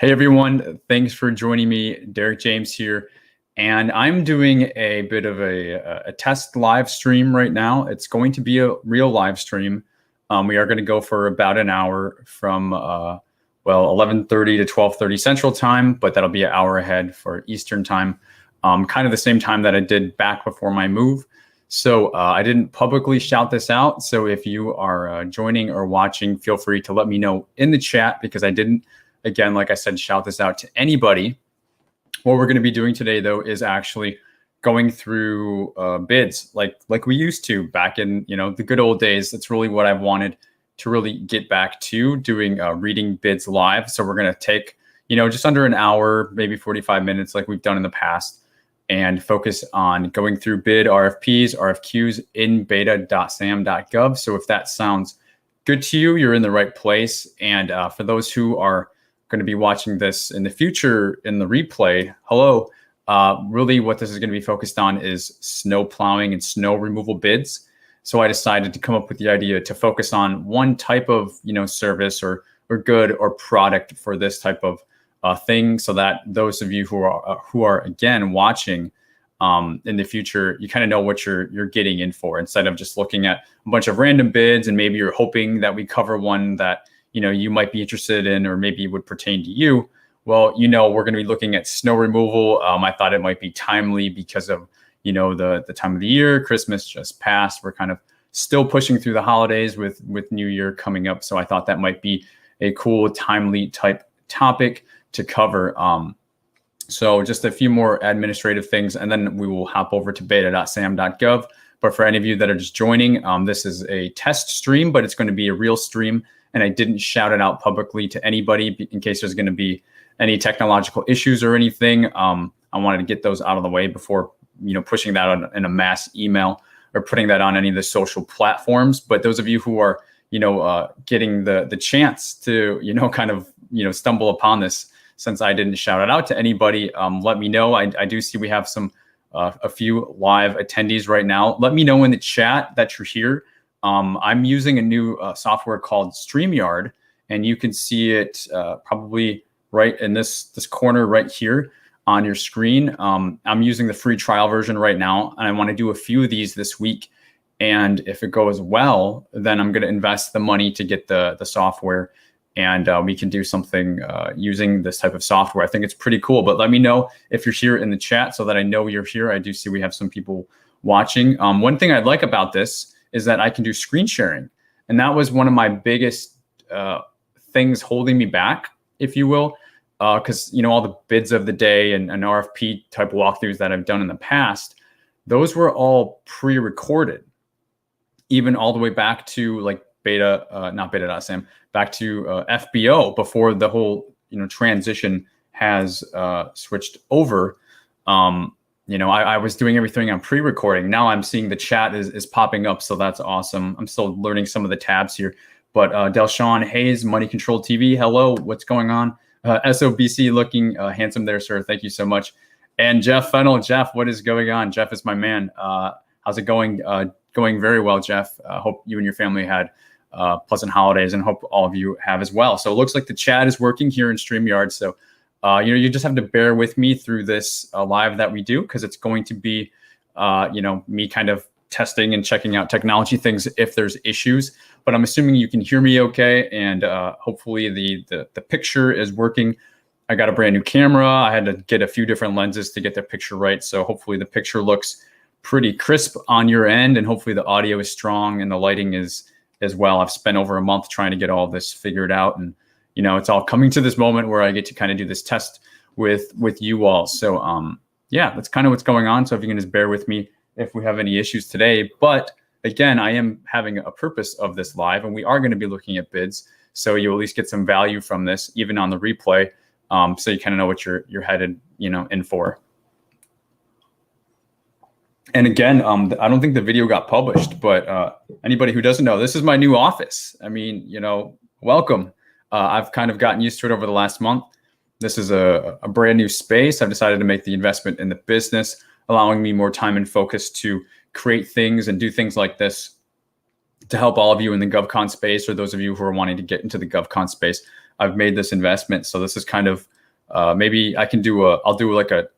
Hey everyone, thanks for joining me. Derek James here, and I'm doing a bit of a test live stream right now. It's going to be a real live stream. We are going to go for about an hour from 11:30 to 12:30 Central Time, but that'll be an hour ahead for Eastern Time, kind of the same time that I did back before my move. So I didn't publicly shout this out. So if you are joining or watching, feel free to let me know in the chat because I didn't. Again, like I said, shout this out to anybody. What we're going to be doing today, though, is actually going through bids like we used to back in the good old days. That's really what I've wanted to really get back to doing, reading bids live. So we're going to take just under an hour, maybe 45 minutes, like we've done in the past, and focus on going through bid RFPs, RFQs in beta.sam.gov. So if that sounds good to you, you're in the right place. And for those who are going to be watching this in the future in the replay, hello. Really what this is going to be focused on is snow plowing and snow removal bids. So I decided to come up with the idea to focus on one type of service or good or product for this type of thing, so that those of you who are again watching in the future, you kind of know what you're getting in for, instead of just looking at a bunch of random bids and maybe you're hoping that we cover one that you might be interested in or maybe would pertain to you. Well, we're going to be looking at snow removal. I thought it might be timely because of the time of the year. Christmas just passed. We're kind of still pushing through the holidays with New Year coming up. So I thought that might be a cool, timely type topic to cover. So just a few more administrative things, and then we will hop over to beta.sam.gov. But for any of you that are just joining, this is a test stream, but it's going to be a real stream. And I didn't shout it out publicly to anybody in case there's going to be any technological issues or anything. I wanted to get those out of the way before pushing that on in a mass email or putting that on any of the social platforms. But those of you who are getting the chance to kind of stumble upon this, since I didn't shout it out to anybody, let me know. I do see we have a few live attendees right now. Let me know in the chat that you're here. I'm using a new software called StreamYard, and you can see it probably right in this corner right here on your screen. I'm using the free trial version right now, and I want to do a few of these this week. And if it goes well, then I'm going to invest the money to get the software, and we can do something using this type of software. I think it's pretty cool. But let me know if you're here in the chat so that I know you're here. I do see we have some people watching. One thing I'd like about this is that I can do screen sharing. And that was one of my biggest things holding me back, if you will, because all the bids of the day and RFP type walkthroughs that I've done in the past, those were all pre-recorded, even all the way back to like not beta.sam, back to FBO before the whole transition has switched over. I was doing everything on pre-recording. Now I'm seeing the chat is popping up, so that's awesome. I'm still learning some of the tabs here. But Delshawn Hayes, Money Control TV, hello, what's going on? SOBC looking handsome there, sir. Thank you so much. And Jeff Fennell, Jeff, what is going on? Jeff is my man. How's it going? Going very well, Jeff. Hope you and your family had pleasant holidays, and hope all of you have as well. So it looks like the chat is working here in StreamYard. So you just have to bear with me through this live that we do, because it's going to be, me kind of testing and checking out technology things if there's issues. But I'm assuming you can hear me okay, and hopefully the picture is working. I got a brand new camera. I had to get a few different lenses to get the picture right. So hopefully the picture looks pretty crisp on your end, and hopefully the audio is strong and the lighting is as well. I've spent over a month trying to get all this figured out, and it's all coming to this moment where I get to kind of do this test with you all. So yeah, that's kind of what's going on. So if you can just bear with me if we have any issues today. But again, I am having a purpose of this live, and we are going to be looking at bids. So you at least get some value from this, even on the replay. So you kind of know what you're headed, in for. And again, I don't think the video got published, but anybody who doesn't know, this is my new office. I mean, welcome. I've kind of gotten used to it over the last month. This is a brand new space. I've decided to make the investment in the business, allowing me more time and focus to create things and do things like this to help all of you in the GovCon space, or those of you who are wanting to get into the GovCon space. I've made this investment. So this is kind of maybe I'll do like a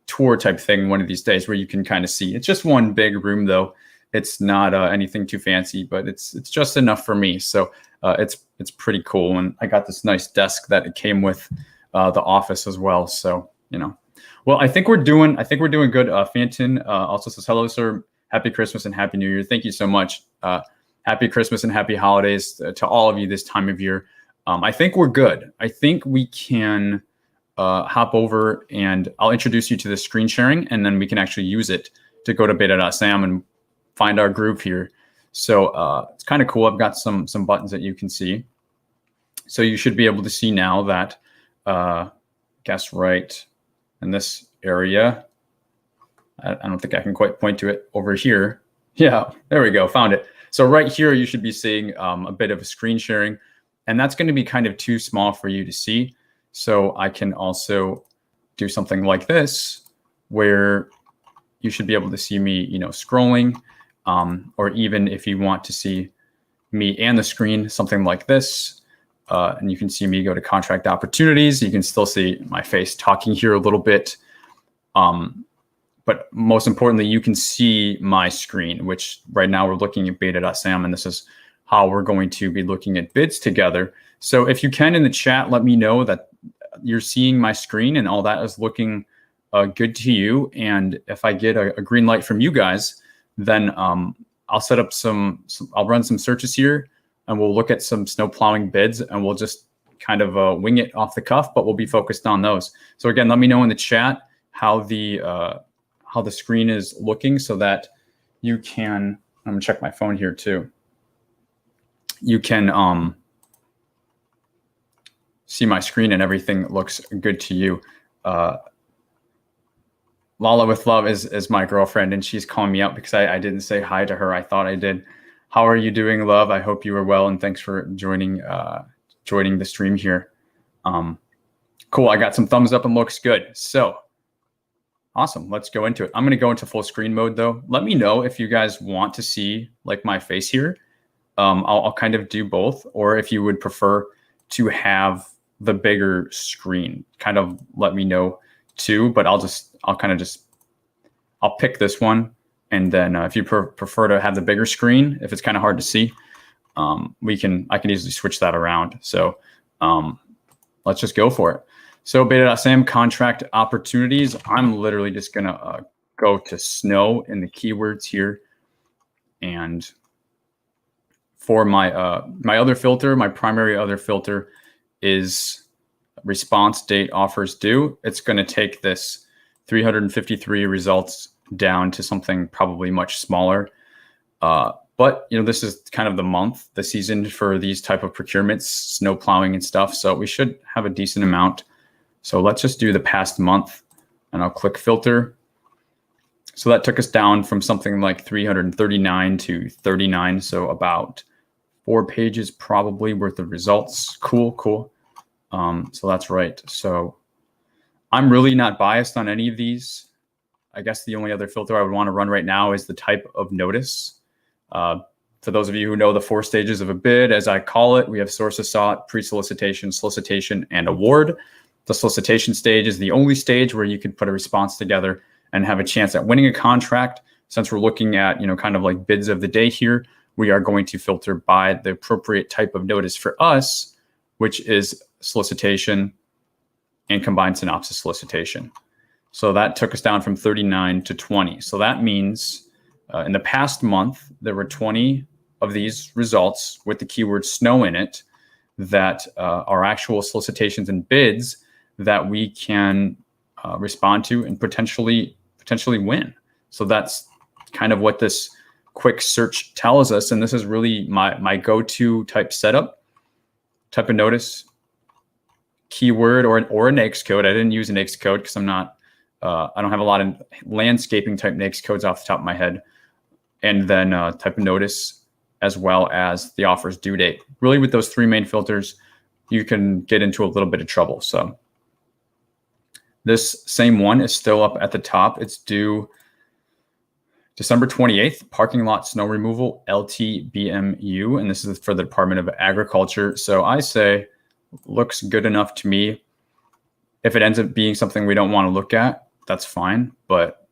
tour type thing one of these days where you can kind of see. It's just one big room though. It's not anything too fancy, but it's just enough for me. So it's pretty cool. And I got this nice desk that it came with the office as well. So, well, I think we're doing good. Fanton also says, hello, sir. Happy Christmas and Happy New Year. Thank you so much. Happy Christmas and happy holidays to all of you this time of year. I think we're good. I think we can hop over and I'll introduce you to the screen sharing, and then we can actually use it to go to beta.sam and find our groove here. So it's kind of cool. I've got some buttons that you can see. So you should be able to see now that, guess right in this area. I don't think I can quite point to it over here. Yeah, there we go, found it. So right here, you should be seeing a bit of a screen sharing, and that's going to be kind of too small for you to see. So I can also do something like this, where you should be able to see me, scrolling, or even if you want to see me and the screen, something like this. And you can see me go to contract opportunities. You can still see my face talking here a little bit. But most importantly, you can see my screen, which right now we're looking at beta.sam, and this is how we're going to be looking at bids together. So if you can in the chat, let me know that you're seeing my screen and all that is looking good to you. And if I get a green light from you guys, then I'll set up I'll run some searches here, and we'll look at some snow plowing bids, and we'll just kind of wing it off the cuff, but we'll be focused on those. So again, let me know in the chat how the screen is looking, so that you can, I'm gonna check my phone here too. You can see my screen and everything looks good to you. Lala with Love is my girlfriend, and she's calling me out because I didn't say hi to her. I thought I did. How are you doing, love? I hope you are well, and thanks for joining the stream here. Cool, I got some thumbs up and looks good. So awesome, let's go into it. I'm gonna go into full screen mode though. Let me know if you guys want to see like my face here. I'll kind of do both, or if you would prefer to have the bigger screen, kind of let me know too, but I'll pick this one. And then if you prefer to have the bigger screen, if it's kind of hard to see, I can easily switch that around. So let's just go for it. So beta.sam contract opportunities. I'm literally just gonna go to snow in the keywords here. And for my my other filter, my primary other filter is response date offers due. It's gonna take this 353 results down to something probably much smaller. But this is kind of the season for these type of procurements, snow plowing and stuff. So we should have a decent amount. So let's just do the past month, and I'll click filter. So that took us down from something like 339 to 39. So about 4 pages probably worth of results. Cool. So that's right. So I'm really not biased on any of these. I guess the only other filter I would want to run right now is the type of notice. For those of you who know the 4 stages of a bid, as I call it, we have source of sought, pre-solicitation, solicitation, and award. The solicitation stage is the only stage where you can put a response together and have a chance at winning a contract. Since we're looking at, kind of like bids of the day here, we are going to filter by the appropriate type of notice for us, which is solicitation and combined synopsis solicitation. So that took us down from 39 to 20. So that means in the past month, there were 20 of these results with the keyword snow in it that are actual solicitations and bids that we can respond to and potentially win. So that's kind of what this quick search tells us. And this is really my go-to type setup, type of notice, keyword or a NAICS code. I didn't use a NAICS code because I don't have a lot of landscaping type NAICS codes off the top of my head. And then type of notice, as well as the offer's due date. Really, with those 3 main filters, you can get into a little bit of trouble. So this same one is still up at the top. It's due December 28th, parking lot snow removal, LTBMU, and this is for the Department of Agriculture. So I say, looks good enough to me. If it ends up being something we don't want to look at, that's fine. But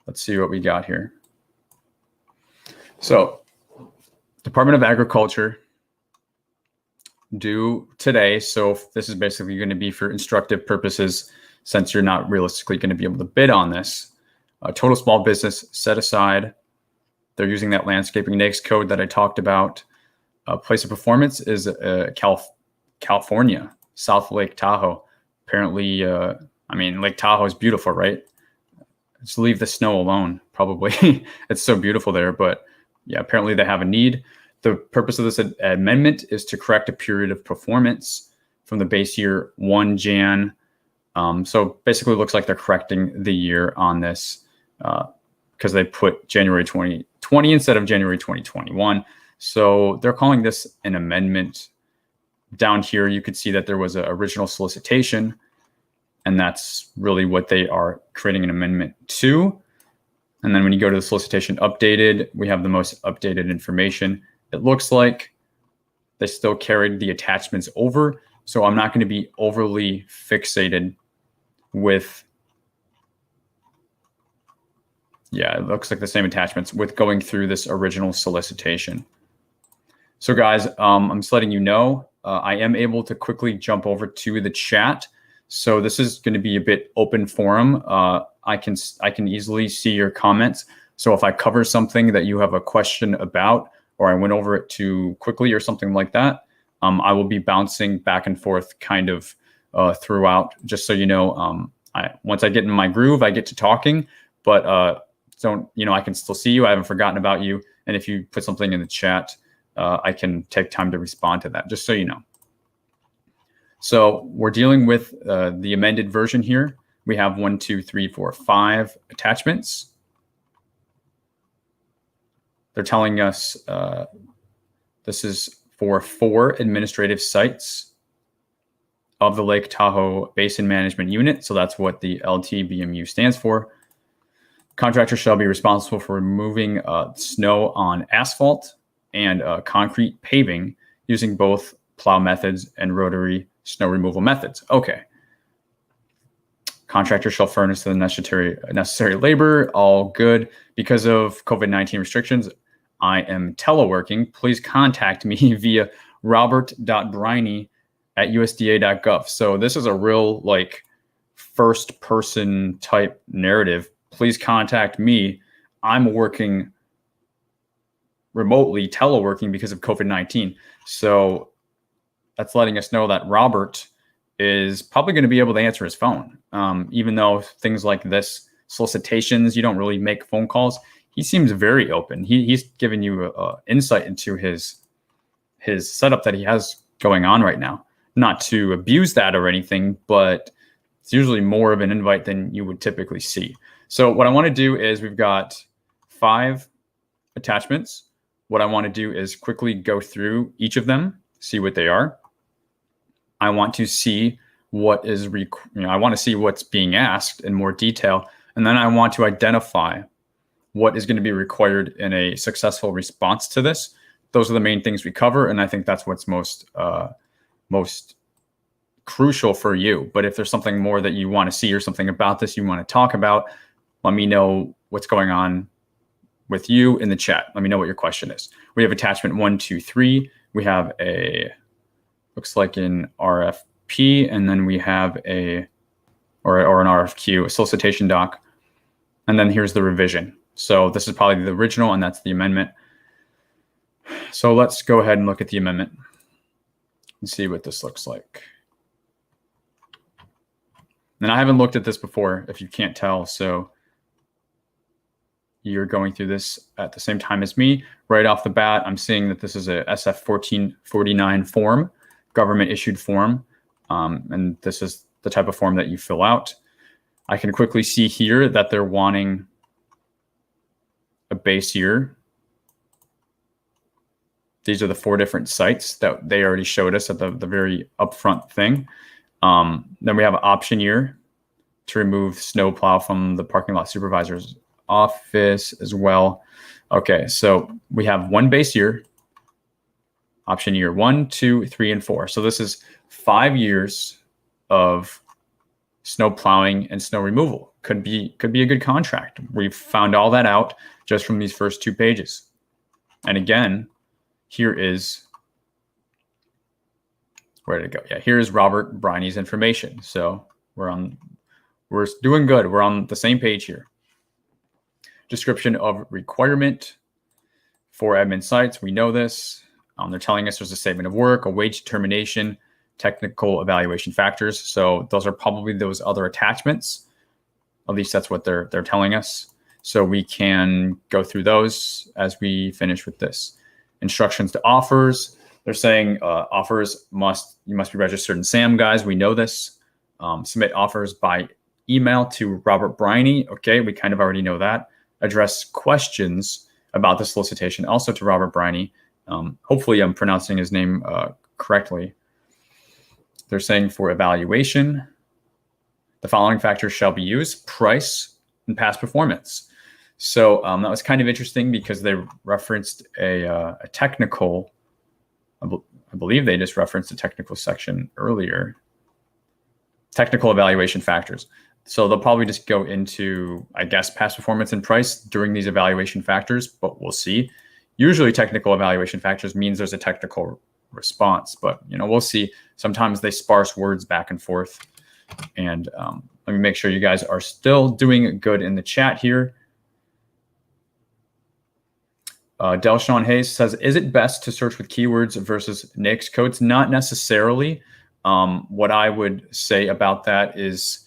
let's see what we got here. So Department of Agriculture due today. So this is basically going to be for instructive purposes, since you're not realistically going to be able to bid on this. Total small business set aside. They're using that landscaping NAICS code that I talked about. Place of performance is California, South Lake Tahoe. Apparently, I mean, Lake Tahoe is beautiful, right? Just leave the snow alone, probably. It's so beautiful there, but yeah, apparently they have a need. The purpose of this amendment is to correct a period of performance from the base year 1 Jan. So basically it looks like they're correcting the year on this because they put January 2020 instead of January 2021. So they're calling this an amendment. Down here, you could see that there was an original solicitation, and that's really what they are creating an amendment to. And then when you go to the solicitation updated, we have the most updated information. It looks like they still carried the attachments over. So I'm not going to be overly fixated with, yeah, it looks like the same attachments with going through this original solicitation. So guys, I'm just letting you know, I am able to quickly jump over to the chat. So this is going to be a bit open forum. I can easily see your comments. So if I cover something that you have a question about, or I went over it too quickly or something like that, I will be bouncing back and forth kind of throughout, just so you know. Once I get in my groove, I get to talking, but don't, you know, I can still see you. I haven't forgotten about you. And if you put something in the chat, I can take time to respond to that, just so you know. So we're dealing with the amended version here. We have 1, 2, 3, 4, 5 attachments. They're telling us this is for 4 administrative sites of the Lake Tahoe Basin Management Unit. So that's what the LTBMU stands for. Contractor shall be responsible for removing snow on asphalt and concrete paving using both plow methods and rotary snow removal methods. Okay. Contractor shall furnish the necessary labor. All good. Because of COVID-19 restrictions, I am teleworking. Please contact me via robert.briney@usda.gov. So this is a real like first person type narrative. Please contact me. I'm working remotely, teleworking because of COVID-19. So that's letting us know that Robert is probably going to be able to answer his phone. Even though things like this, solicitations, you don't really make phone calls. He seems very open. He's giving you insight into his setup that he has going on right now. Not to abuse that or anything, but it's usually more of an invite than you would typically see. So what I want to do is we've got 5 attachments. What I want to do is quickly go through each of them, see what they are. I want to see what is, I want to see what's being asked in more detail. And then I want to identify what is going to be required in a successful response to this. Those are the main things we cover. And I think that's what's most crucial for you. But if there's something more that you want to see or something about this you want to talk about, let me know what's going on with you in the chat. Let me know what your question is. We have attachment 1, 2, 3. We have looks like an RFP, and then we have an RFQ, a solicitation doc. And then here's the revision. So this is probably the original, and that's the amendment. So let's go ahead and look at the amendment and see what this looks like. And I haven't looked at this before, if you can't tell. So you're going through this at the same time as me. Right off the bat, I'm seeing that this is a SF 1449 form, government issued form. And this is the type of form that you fill out. I can quickly see here that they're wanting a base year. These are the 4 different sites that they already showed us at the very upfront thing. Then we have an option year to remove snow plow from the parking lot supervisor's office as well. Okay, so we have 1 base year, option year 1, 2, 3, and 4. So this is 5 years of snow plowing and snow removal. Could be a good contract. We've found all that out just from these first 2 pages. And again, here is, where did it go? Yeah, here's Robert Briney's information. So we're doing good. We're on the same page here. Description of requirement for admin sites. We know this. They're telling us there's a statement of work, a wage determination, technical evaluation factors. So those are probably those other attachments. At least that's what they're telling us. So we can go through those as we finish with this. Instructions to offers. They're saying offers you must be registered in SAM, guys. We know this. Submit offers by email to Robert Briney. Okay, we kind of already know that. Address questions about the solicitation also to Robert Briney. Hopefully I'm pronouncing his name correctly. They're saying for evaluation, the following factors shall be used: price and past performance. So that was kind of interesting because they referenced a technical, I believe they just referenced a technical section earlier. Technical evaluation factors. So they'll probably just go into, I guess, past performance and price during these evaluation factors, but we'll see. Usually technical evaluation factors means there's a technical response, but we'll see. Sometimes they sparse words back and forth. And let me make sure you guys are still doing good in the chat here. Delshawn Hayes says, is it best to search with keywords versus NAICS codes? Not necessarily. What I would say about that is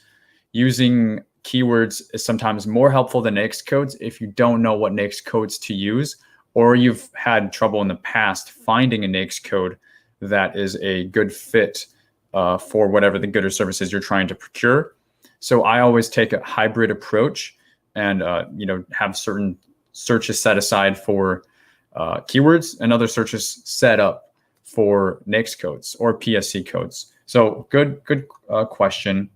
using keywords is sometimes more helpful than NAICS codes if you don't know what NAICS codes to use, or you've had trouble in the past finding a NAICS code that is a good fit for whatever the good or services you're trying to procure. So I always take a hybrid approach and have certain searches set aside for keywords and other searches set up for NAICS codes or PSC codes. So good question.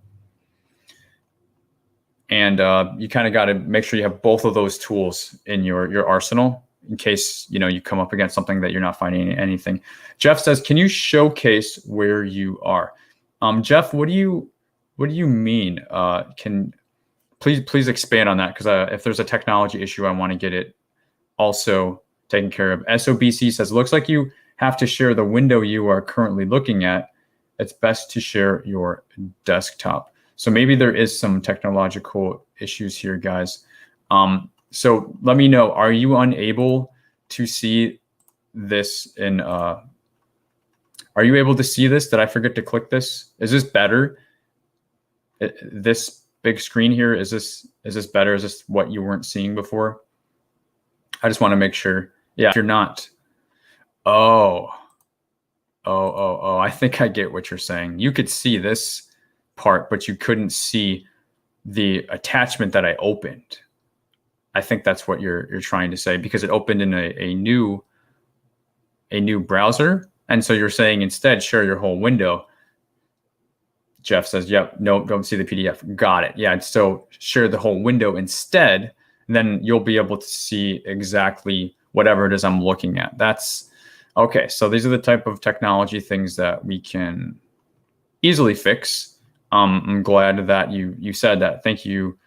And you kind of got to make sure you have both of those tools in your arsenal in case you come up against something that you're not finding anything. Jeff says, can you showcase where you are? Jeff, what do you mean? Can please expand on that, because if there's a technology issue, I want to get it also taken care of. SOBC says, looks like you have to share the window you are currently looking at. It's best to share your desktop. So maybe there is some technological issues here, guys. So let me know, are you unable to see this are you able to see this? Did I forget to click this? Is this better? This big screen here, is this better? Is this what you weren't seeing before? I just want to make sure. Yeah, if you're not. Oh, I think I get what you're saying. You could see this part, but you couldn't see the attachment that I opened. I think that's what you're trying to say, because it opened in a new browser. And so you're saying instead share your whole window. Jeff says, yep, no, don't see the PDF. Got it. Yeah, so share the whole window instead, and then you'll be able to see exactly whatever it is I'm looking at. That's okay. So these are the type of technology things that we can easily fix. I'm glad that you said that. Thank you.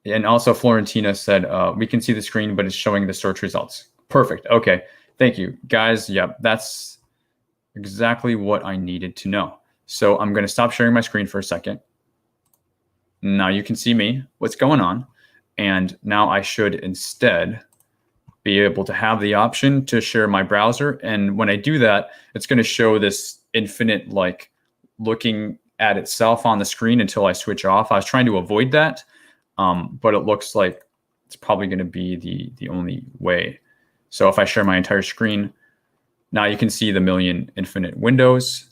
And also Florentina said, we can see the screen, but it's showing the search results. Perfect. Okay. Thank you, guys. Yep. That's exactly what I needed to know. So I'm going to stop sharing my screen for a second. Now you can see me, what's going on. And now I should instead be able to have the option to share my browser. And when I do that, it's going to show this infinite, like, looking at itself on the screen until I switch off. I was trying to avoid that, but it looks like it's probably going to be the only way. So if I share my entire screen, now you can see the million infinite windows.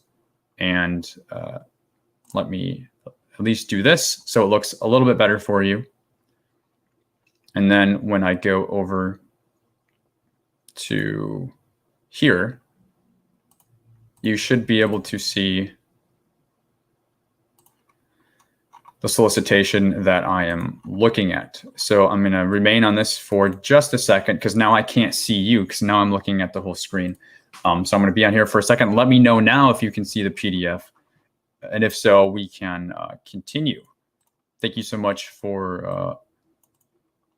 And let me at least do this so it looks a little bit better for you. And then when I go over to here, you should be able to see the solicitation that I am looking at. So I'm going to remain on this for just a second because now I can't see you because now I'm looking at the whole screen. So I'm going to be on here for a second. Let me know now if you can see the PDF. And if so, we can continue. Thank you so much for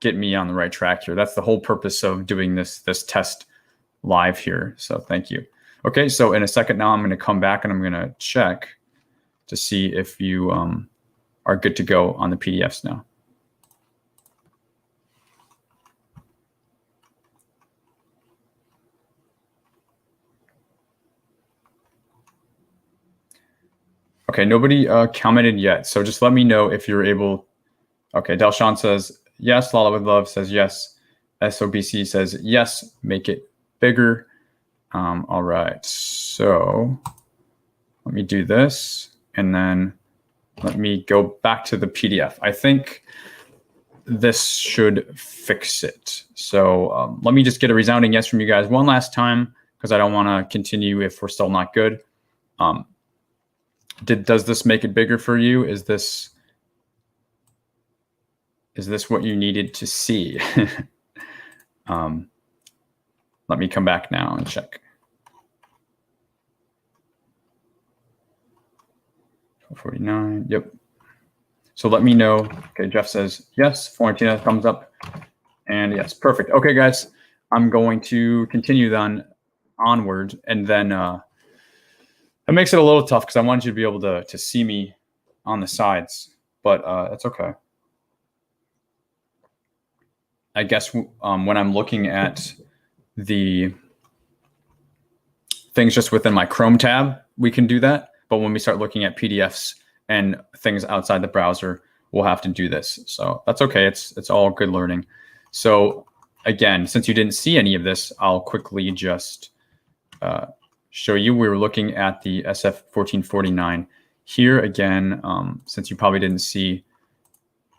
getting me on the right track here. That's the whole purpose of doing this test live here. So thank you. Okay, so in a second now, I'm going to come back and I'm going to check to see if you are good to go on the PDFs now. Okay, nobody commented yet, so just let me know if you're able. Okay, Delshawn says yes. Lala with Love says yes. SOBC says yes. Make it bigger. All right, so let me do this, and then let me go back to the PDF. I think this should fix it. So let me just get a resounding yes from you guys one last time because I don't want to continue if we're still not good. Does this make it bigger for you? Is this what you needed to see? Let me come back now and check. 49. Yep. So let me know. Okay, Jeff says yes. Florentina, thumbs up. And yes, perfect. Okay, guys, I'm going to continue then onward. And then it makes it a little tough because I wanted you to be able to see me on the sides, but that's okay. I guess when I'm looking at the things just within my Chrome tab, we can do that. But when we start looking at PDFs and things outside the browser, we'll have to do this. So that's okay. It's all good learning. So again, since you didn't see any of this, I'll quickly just show you. We were looking at the SF1449 here again. Since you probably didn't see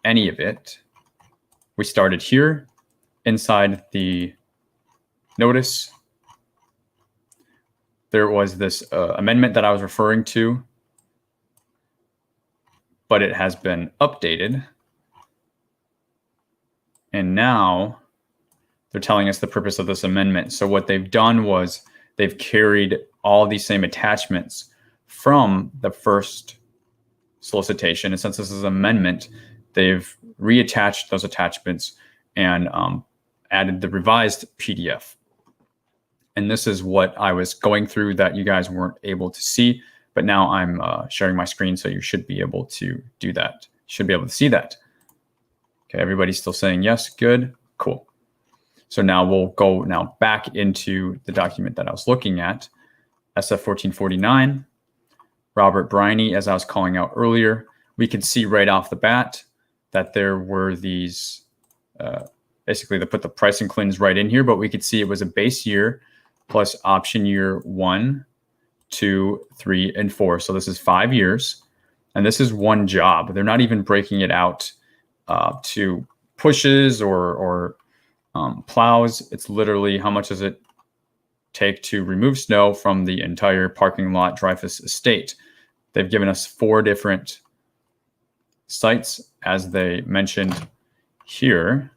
any of it, we started here inside the notice. There was this amendment that I was referring to, but it has been updated. And now they're telling us the purpose of this amendment. So what they've done was they've carried all these same attachments from the first solicitation. And since this is an amendment, they've reattached those attachments and added the revised PDF. And this is what I was going through that you guys weren't able to see, but now I'm sharing my screen, so you should be able to do that. You should be able to see that. Okay, everybody's still saying yes, good, cool. So now we'll go back into the document that I was looking at, SF1449, Robert Briney, as I was calling out earlier. We could see right off the bat that there were these, basically they put the pricing cleanse right in here, but we could see it was a base year plus option year 1, 2, 3, and 4. So this is 5 years, and this is one job. They're not even breaking it out to pushes or plows. It's literally how much does it take to remove snow from the entire parking lot Dreyfus estate. They've given us 4 different sites, as they mentioned here.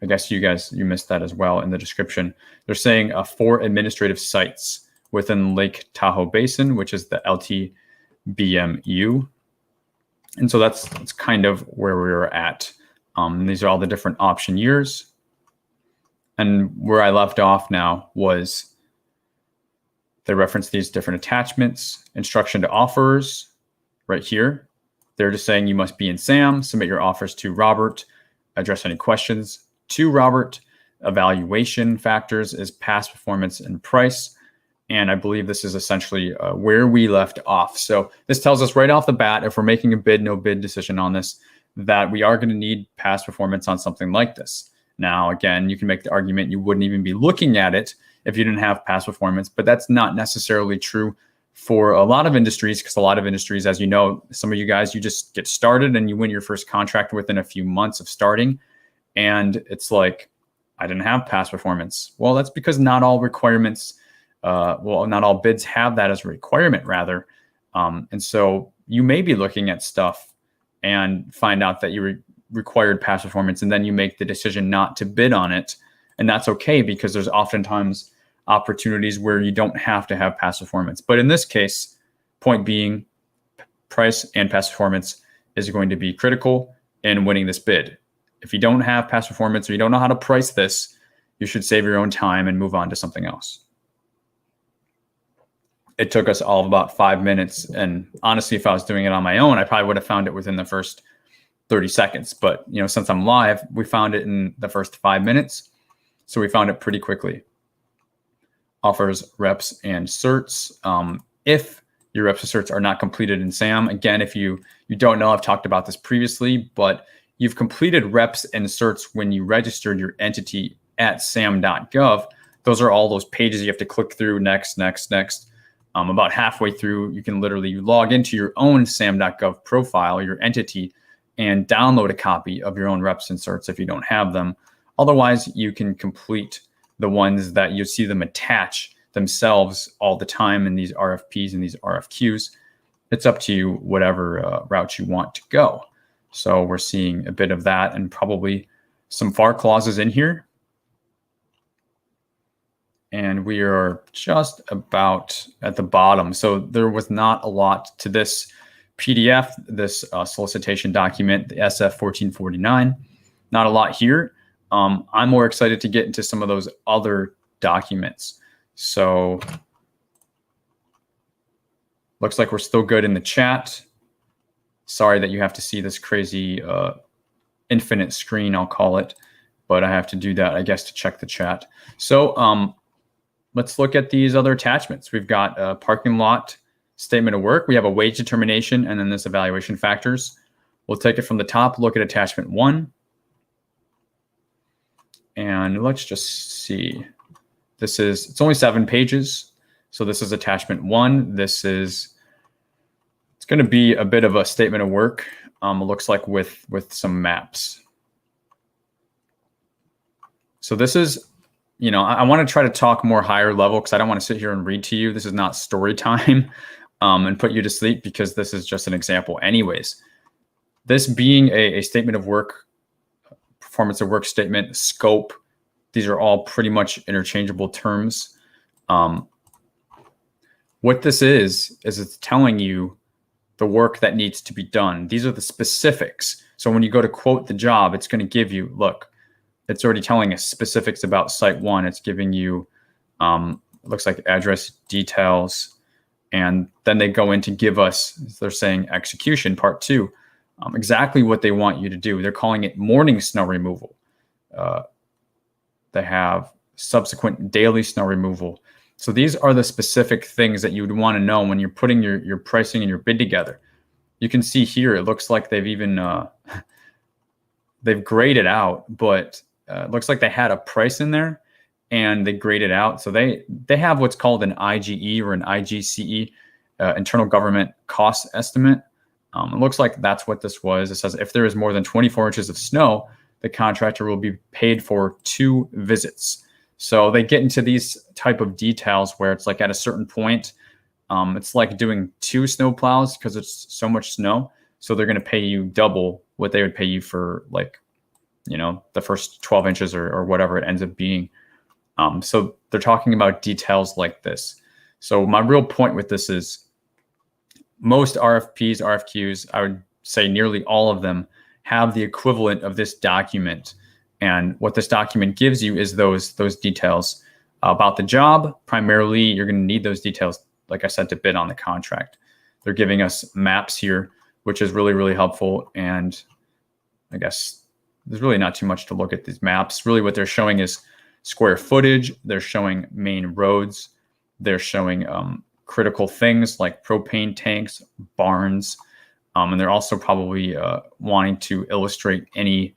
I guess you missed that as well in the description. They're saying 4 administrative sites within Lake Tahoe Basin, which is the LTBMU. And so that's kind of where we were at. These are all the different option years. And where I left off now was they reference these different attachments, instruction to offers right here. They're just saying you must be in SAM, submit your offers to Robert, address any questions to Robert. Evaluation factors is past performance and price. And I believe this is essentially where we left off. So this tells us right off the bat, if we're making a bid, no bid decision on this, that we are going to need past performance on something like this. Now, again, you can make the argument you wouldn't even be looking at it if you didn't have past performance, but that's not necessarily true for a lot of industries, because a lot of industries, as you know, some of you guys, you just get started and you win your first contract within a few months of starting. And it's like, I didn't have past performance. Well, that's because not all requirements, not all bids have that as a requirement, rather. And so you may be looking at stuff and find out that you required past performance, and then you make the decision not to bid on it. And that's okay, because there's oftentimes opportunities where you don't have to have past performance. But in this case, point being, price and past performance is going to be critical in winning this bid. If you don't have past performance, or you don't know how to price this, you should save your own time and move on to something else. It took us all of about 5 minutes. And honestly, if I was doing it on my own, I probably would have found it within the first 30 seconds. But since I'm live, we found it in the first 5 minutes. So we found it pretty quickly. Offers, reps, and certs. If your reps and certs are not completed in SAM, again, if you don't know, I've talked about this previously, but you've completed reps and certs when you registered your entity at sam.gov. Those are all those pages you have to click through, next. About halfway through, you can literally log into your own sam.gov profile, your entity, and download a copy of your own reps and certs if you don't have them. Otherwise, you can complete the ones that you see them attach themselves all the time in these RFPs and these RFQs. It's up to you, whatever route you want to go. So we're seeing a bit of that, and probably some FAR clauses in here. And we are just about at the bottom. So there was not a lot to this PDF, this solicitation document, the SF 1449. Not a lot here. I'm more excited to get into some of those other documents. So looks like we're still good in the chat. Sorry that you have to see this crazy infinite screen, I'll call it, but I have to do that, I guess, to check the chat. So let's look at these other attachments. We've got a parking lot statement of work. We have a wage determination, and then this evaluation factors. We'll take it from the top, look at attachment 1. And let's just see. It's only 7 pages. So this is attachment 1. It's going to be a bit of a statement of work. It looks like with some maps. So this is, I want to try to talk more higher level, because I don't want to sit here and read to you. This is not story time and put you to sleep, because this is just an example anyways. This being a statement of work, performance of work statement, scope, these are all pretty much interchangeable terms. What this is it's telling you the work that needs to be done. These are the specifics. So when you go to quote the job, it's going to give you, look, it's already telling us specifics about site 1. It's giving you, it looks like address details. And then they go in to give us, they're saying execution part 2, exactly what they want you to do. They're calling it morning snow removal. They have subsequent daily snow removal. So these are the specific things that you would want to know when you're putting your pricing and your bid together. You can see here, it looks like they've even, they've graded out, but it looks like they had a price in there and they graded out. So they have what's called an IGE or an IGCE, internal government cost estimate. It looks like that's what this was. It says if there is more than 24 inches of snow, the contractor will be paid for 2 visits. So they get into these type of details where it's like at a certain point, it's like doing 2 snow plows because it's so much snow. So they're going to pay you double what they would pay you for, like, the first 12 inches or whatever it ends up being. So they're talking about details like this. So my real point with this is most RFPs, RFQs, I would say nearly all of them have the equivalent of this document. And what this document gives you is those details about the job. Primarily, you're going to need those details, like I said, to bid on the contract. They're giving us maps here, which is really, really helpful. And I guess there's really not too much to look at these maps. Really what they're showing is square footage. They're showing main roads. They're showing critical things like propane tanks, barns. And they're also probably wanting to illustrate any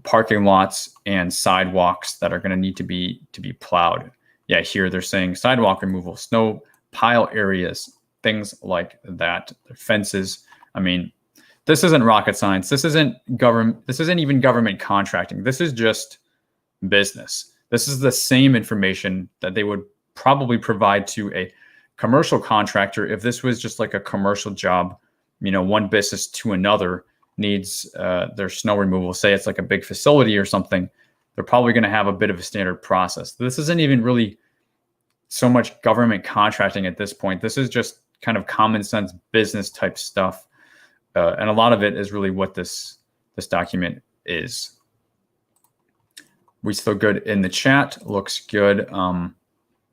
parking lots and sidewalks that are going to need to be plowed. Yeah, here they're saying sidewalk removal, snow pile areas, things like that, fences. I mean, this isn't rocket science. This isn't government. This isn't even government contracting. This is just business. This is the same information that they would probably provide to a commercial contractor if this was just like a commercial job, one business to another needs their snow removal, say it's like a big facility or something, they're probably going to have a bit of a standard process. This isn't even really so much government contracting at this point. This is just kind of common sense business type stuff. And a lot of it is really what this document is. We still good in the chat. Looks good.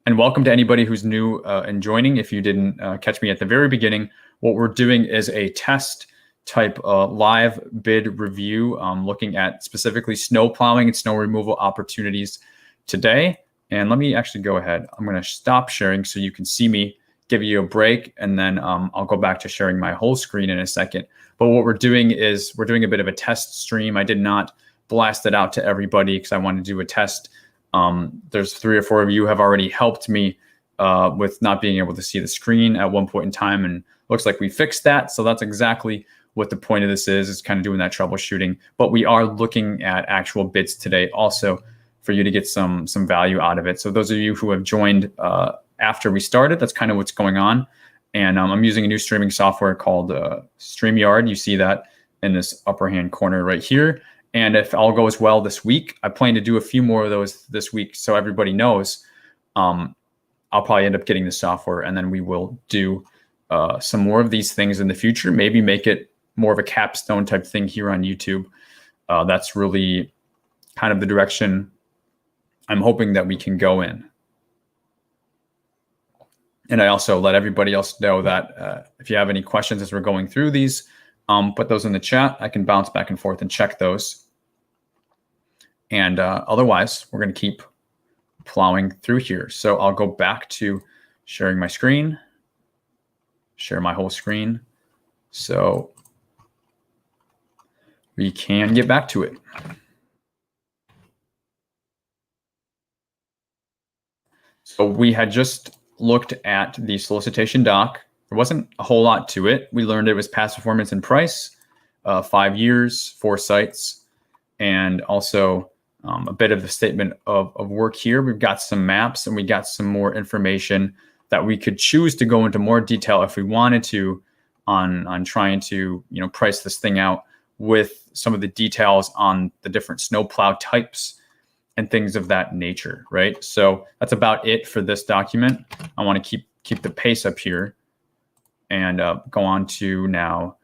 And welcome to anybody who's new and joining. If you didn't catch me at the very beginning, what we're doing is a test type live bid review, looking at specifically snow plowing and snow removal opportunities today. And let me actually go ahead. I'm going to stop sharing so you can see me, give you a break, and then I'll go back to sharing my whole screen in a second. But what we're doing is we're doing a bit of a test stream. I did not blast it out to everybody because I wanted to do a test. There's 3 or 4 of you have already helped me with not being able to see the screen at one point in time, and looks like we fixed that. So that's exactly what the point of this is kind of doing that troubleshooting. But we are looking at actual bids today also for you to get some value out of it. So those of you who have joined after we started, that's kind of what's going on. And I'm using a new streaming software called StreamYard. You see that in this upper hand corner right here. And if all goes well this week, I plan to do a few more of those this week so everybody knows. I'll probably end up getting the software, and then we will do some more of these things in the future, maybe make it more of a capstone type thing here on YouTube. That's really kind of the direction I'm hoping that we can go in. And I also let everybody else know that if you have any questions as we're going through these, put those in the chat. I can bounce back and forth and check those. And otherwise, we're going to keep plowing through here. So I'll go back to sharing my screen, share my whole screen, so we can get back to it. So we had just looked at the solicitation doc. There wasn't a whole lot to it. We learned it was past performance and price, 5 years, 4 sites, and also a bit of the statement of work here. We've got some maps and we got some more information that we could choose to go into more detail if we wanted to on trying to price this thing out with some of the details on the different snowplow types and things of that nature, right? So that's about it for this document. I want to keep the pace up here and go on to now.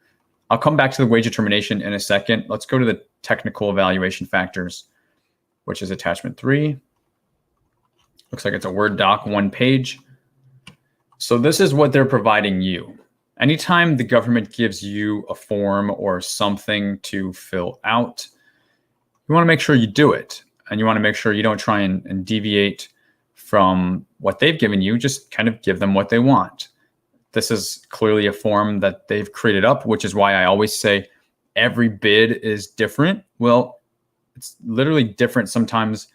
I'll come back to the wage determination in a second. Let's go to the technical evaluation factors, which is attachment 3. Looks like it's a Word doc, 1 page. So this is what they're providing you. Anytime the government gives you a form or something to fill out, you want to make sure you do it. And you want to make sure you don't try and deviate from what they've given you. Just kind of give them what they want. This is clearly a form that they've created up, which is why I always say every bid is different. Well, it's literally different sometimes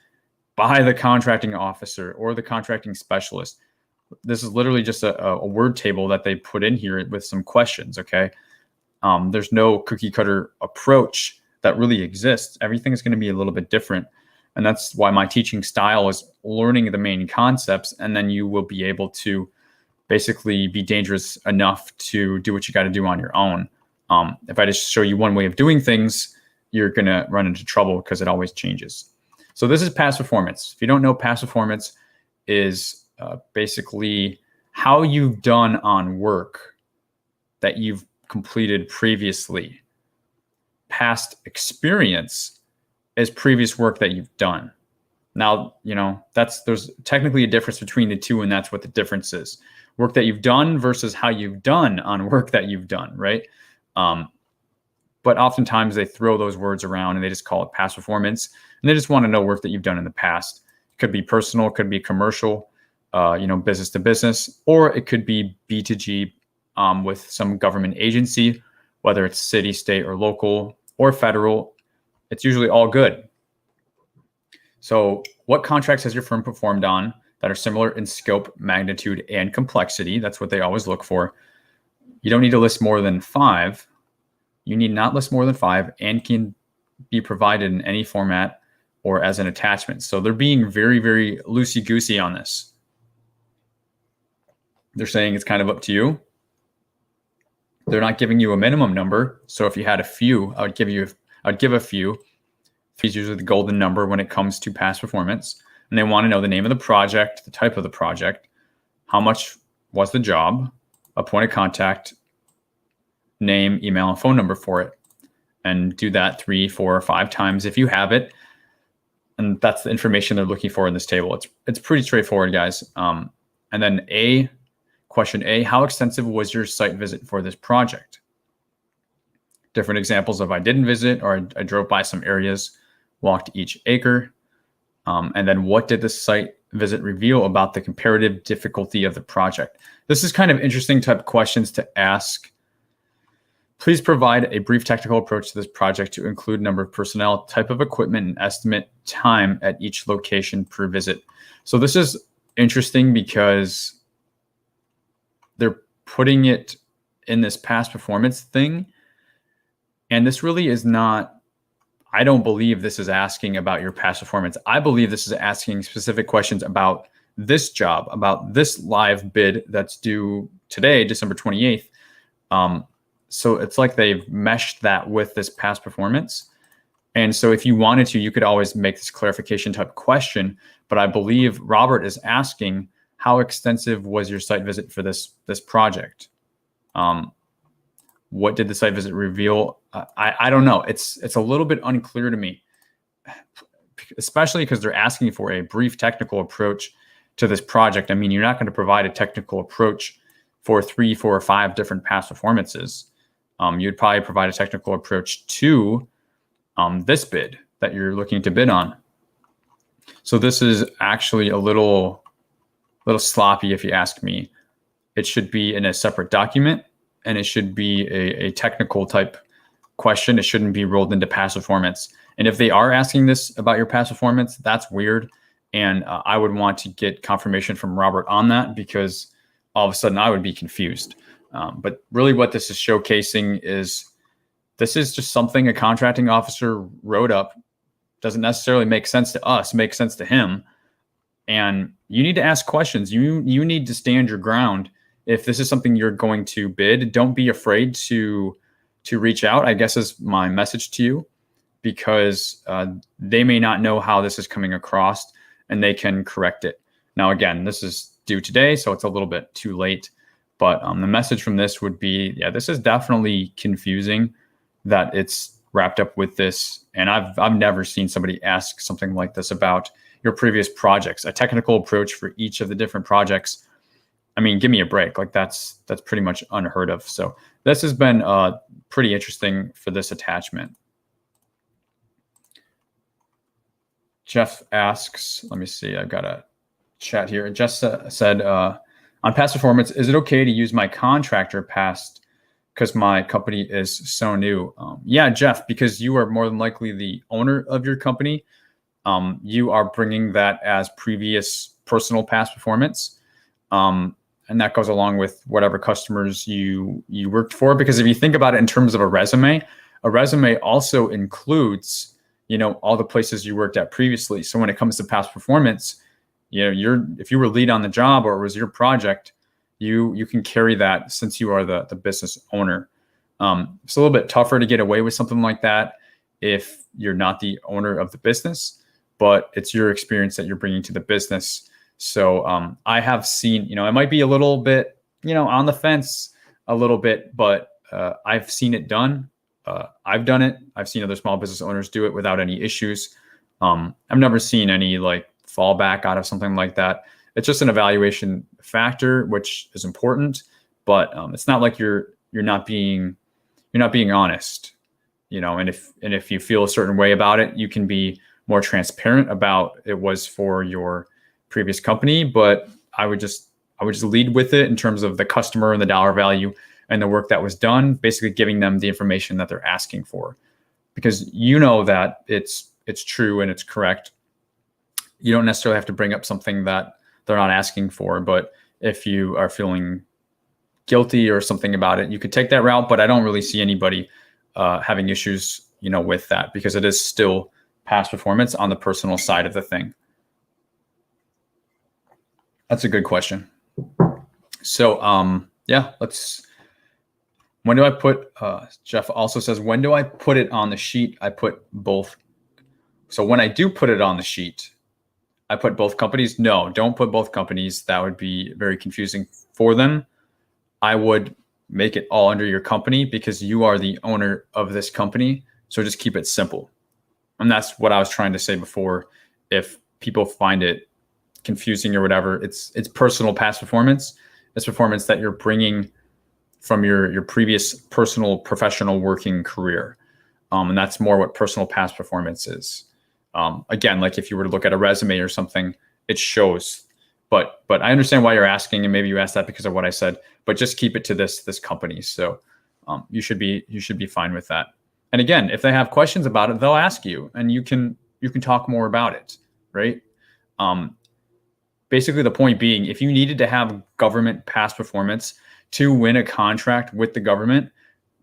by the contracting officer or the contracting specialist. This is literally just a word table that they put in here with some questions, okay? There's no cookie cutter approach that really exists. Everything is going to be a little bit different. And that's why my teaching style is learning the main concepts, and then you will be able to basically be dangerous enough to do what you got to do on your own. If I just show you one way of doing things, you're going to run into trouble because it always changes. So this is past performance. If you don't know, past performance is basically how you've done on work that you've completed previously. Past experience is previous work that you've done. Now, there's technically a difference between the two, and that's what the difference is. Work that you've done versus how you've done on work that you've done, right? But oftentimes they throw those words around and they just call it past performance, and they just want to know work that you've done in the past. It could be personal, could be commercial, business to business, or it could be B2G with some government agency, whether it's city, state, or local, or federal. It's usually all good. So what contracts has your firm performed on that are similar in scope, magnitude, and complexity? That's what they always look for. You don't need to list more than 5. You need not list more than 5 and can be provided in any format or as an attachment. So they're being very, very loosey-goosey on this. They're saying it's kind of up to you. They're not giving you a minimum number. So if you had a few, I'd give a few. 3 is usually the golden number when it comes to past performance. And they want to know the name of the project, the type of the project, how much was the job, a point of contact, name, email, and phone number for it. And do that 3, 4, or 5 times if you have it. And that's the information they're looking for in this table. It's pretty straightforward, guys. And then question A, how extensive was your site visit for this project? Different examples of I didn't visit, or I drove by some areas, walked each acre. And then what did the site visit reveal about the comparative difficulty of the project? This is kind of interesting type of questions to ask. Please provide a brief technical approach to this project to include number of personnel, type of equipment, and estimate time at each location per visit. So this is interesting because they're putting it in this past performance thing. And this really is not, I don't believe this is asking about your past performance. I believe this is asking specific questions about this job, about this live bid that's due today, December 28th. So it's like they've meshed that with this past performance. And so if you wanted to, you could always make this clarification type question. But I believe Robert is asking, how extensive was your site visit for this project? What did the site visit reveal? I don't know. It's a little bit unclear to me, especially because they're asking for a brief technical approach to this project. I mean, you're not going to provide a technical approach for 3, 4, or 5 different past performances. You'd probably provide a technical approach to this bid that you're looking to bid on. So this is actually a little sloppy, if you ask me. It should be in a separate document, and it should be a technical type question. It shouldn't be rolled into past performance. And if they are asking this about your past performance, that's weird. And I would want to get confirmation from Robert on that, because all of a sudden I would be confused. But really what this is showcasing is this is just something a contracting officer wrote up. Doesn't necessarily make sense to us, makes sense to him. And you need to ask questions. You need to stand your ground. If this is something you're going to bid, don't be afraid to reach out, I guess, is my message to you, because they may not know how this is coming across, and they can correct it. Now, again, this is due today, so it's a little bit too late. But the message from this would be, yeah, this is definitely confusing that it's wrapped up with this. And I've never seen somebody ask something like this about your previous projects, a technical approach for each of the different projects. I mean, give me a break. Like that's pretty much unheard of. So this has been pretty interesting for this attachment. Jeff asks, let me see, I've got a chat here. Jeff said, on past performance, is it okay to use my contractor past because my company is so new? Yeah, Jeff, because you are more than likely the owner of your company. You are bringing that as previous personal past performance. And that goes along with whatever customers you worked for. Because if you think about it in terms of a resume also includes, all the places you worked at previously. So when it comes to past performance, if you were lead on the job or it was your project, you can carry that since you are the business owner. It's a little bit tougher to get away with something like that if you're not the owner of the business, but it's your experience that you're bringing to the business. So I have seen, it might be a little bit, on the fence a little bit, but I've seen it done. I've done it. I've seen other small business owners do it without any issues. I've never seen any fallback out of something like that. It's just an evaluation factor, which is important, but it's not like you're not being honest, and if you feel a certain way about it, you can be more transparent about it was for your previous company. But I would just lead with it in terms of the customer and the dollar value and the work that was done, basically giving them the information that they're asking for, because that it's true and it's correct. You don't necessarily have to bring up something that they're not asking for, but if you are feeling guilty or something about it, you could take that route. But I don't really see anybody having issues, with that, because it is still past performance on the personal side of the thing. That's a good question. So yeah, let's When do I put, Jeff also says, when do I put it on the sheet? I put both. So when I do put it on the sheet, I put both companies. No, don't put both companies. That would be very confusing for them. I would make it all under your company because you are the owner of this company. So just keep it simple. And that's what I was trying to say before. If people find it confusing or whatever, it's personal past performance. It's performance that you're bringing from your previous personal, professional working career. And that's more what personal past performance is. Again, like if you were to look at a resume or something, it shows. But I understand why you're asking, and maybe you asked that because of what I said. But just keep it to this company. So you should be fine with that. And again, if they have questions about it, they'll ask you, and you can talk more about it, right? Basically, the point being, if you needed to have government past performance to win a contract with the government,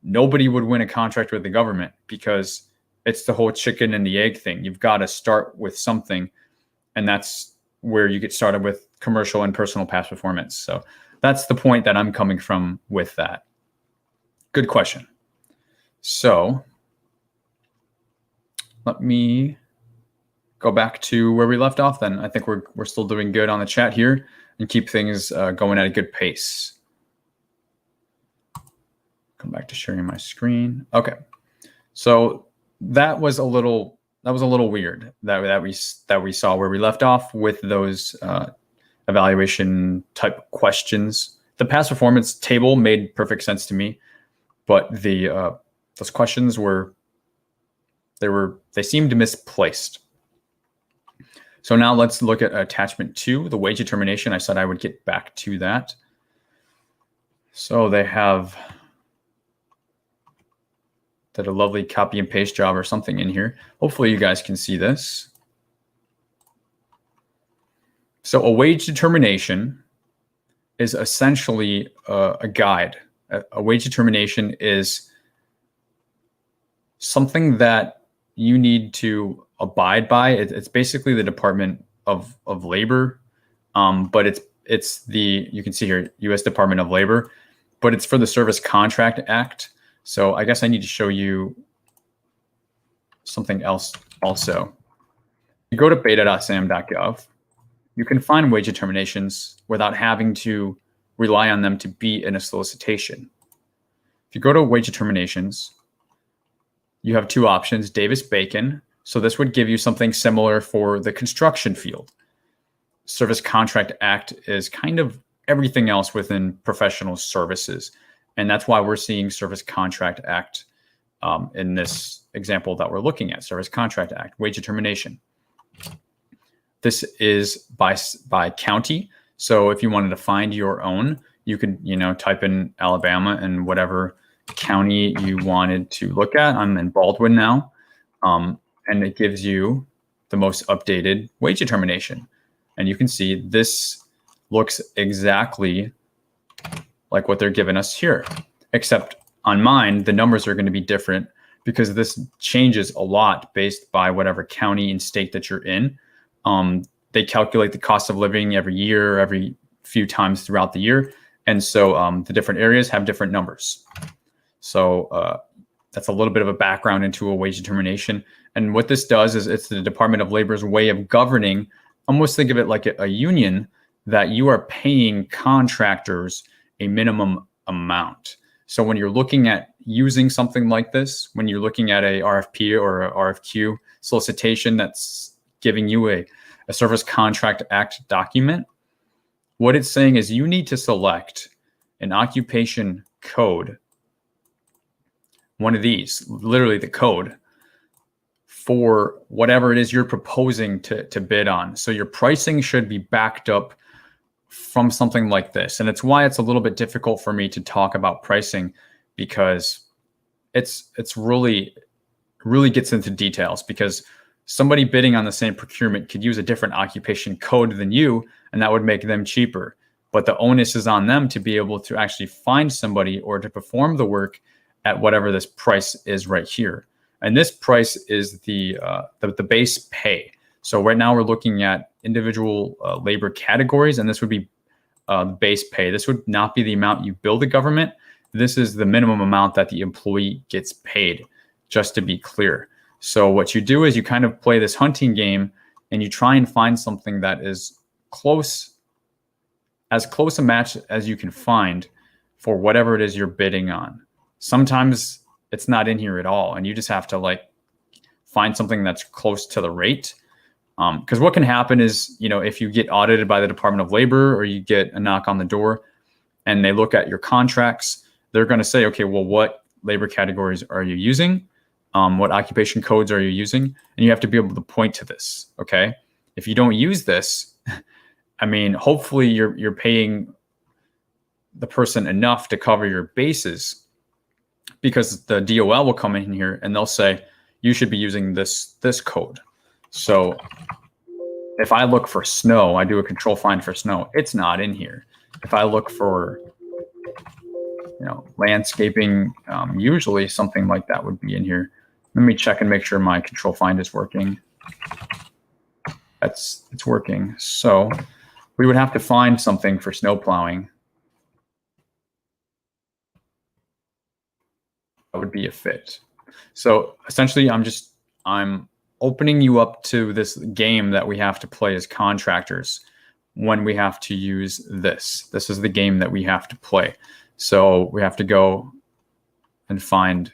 nobody would win a contract with the government because it's the whole chicken and the egg thing. You've got to start with something, and that's where you get started with commercial and personal past performance. So that's the point that I'm coming from with that. Good question. So let me go back to where we left off then. I think we're still doing good on the chat here and keep things going at a good pace. Come back to sharing my screen. Okay. So that was a little weird that we saw where we left off with those evaluation type questions. The past performance table made perfect sense to me, but those questions they seemed misplaced. So now let's look at attachment 2, the wage determination. I said I would get back to that. So they have did a lovely copy and paste job or something in here. Hopefully you guys can see this. So a wage determination is essentially a guide. A wage determination is something that you need to abide by. It's basically the Department of Labor, but it's the, you can see here, U.S. Department of Labor, but it's for the Service Contract Act. So I guess I need to show you something else also. You go to beta.sam.gov, you can find wage determinations without having to rely on them to be in a solicitation. If you go to wage determinations, you have two options, Davis-Bacon. So this would give you something similar for the construction field. Service Contract Act is kind of everything else within professional services. And that's why we're seeing Service Contract Act in this example that we're looking at, Service Contract Act, wage determination. This is by county. So if you wanted to find your own, you could, type in Alabama and whatever county you wanted to look at. I'm in Baldwin now. And it gives you the most updated wage determination. And you can see this looks exactly like what they're giving us here, except on mine, the numbers are going to be different because this changes a lot based by whatever county and state that you're in. They calculate the cost of living every year, every few times throughout the year. And so the different areas have different numbers. So that's a little bit of a background into a wage determination. And what this does is it's the Department of Labor's way of governing. Almost think of it like a union, that you are paying contractors a minimum amount. So when you're looking at using something like this, when you're looking at a RFP or a RFQ solicitation that's giving you a Service Contract Act document, what it's saying is you need to select an occupation code, one of these, literally the code, for whatever it is you're proposing to bid on. So your pricing should be backed up from something like this. And it's why it's a little bit difficult for me to talk about pricing, because it's really gets into details, because somebody bidding on the same procurement could use a different occupation code than you, and that would make them cheaper. But the onus is on them to be able to actually find somebody or to perform the work at whatever this price is right here. And this price is the base pay. So right now we're looking at individual labor categories, and this would be base pay. This would not be the amount you bill the government. this is the minimum amount that the employee gets paid, just to be clear. So what you do is you kind of play this hunting game and you try and find something that is as close a match as you can find for whatever it is you're bidding on. Sometimes it's not in here at all, and you just have to like find something that's close to the rate. Because what can happen is, if you get audited by the Department of Labor or you get a knock on the door and they look at your contracts, they're going to say, okay, well, what labor categories are you using? What occupation codes are you using? And you have to be able to point to this, okay? If you don't use this, I mean, hopefully you're paying the person enough to cover your bases, because the DOL will come in here and they'll say, you should be using this code. So if I look for snow, I do a control find for snow, it's not in here. If I look for landscaping, usually something like that would be in here. Let me check and make sure my control find is working. It's working. So we would have to find something for snow plowing. That would be a fit. So essentially I'm opening you up to this game that we have to play as contractors when we have to use this. This is the game that we have to play. So we have to go and find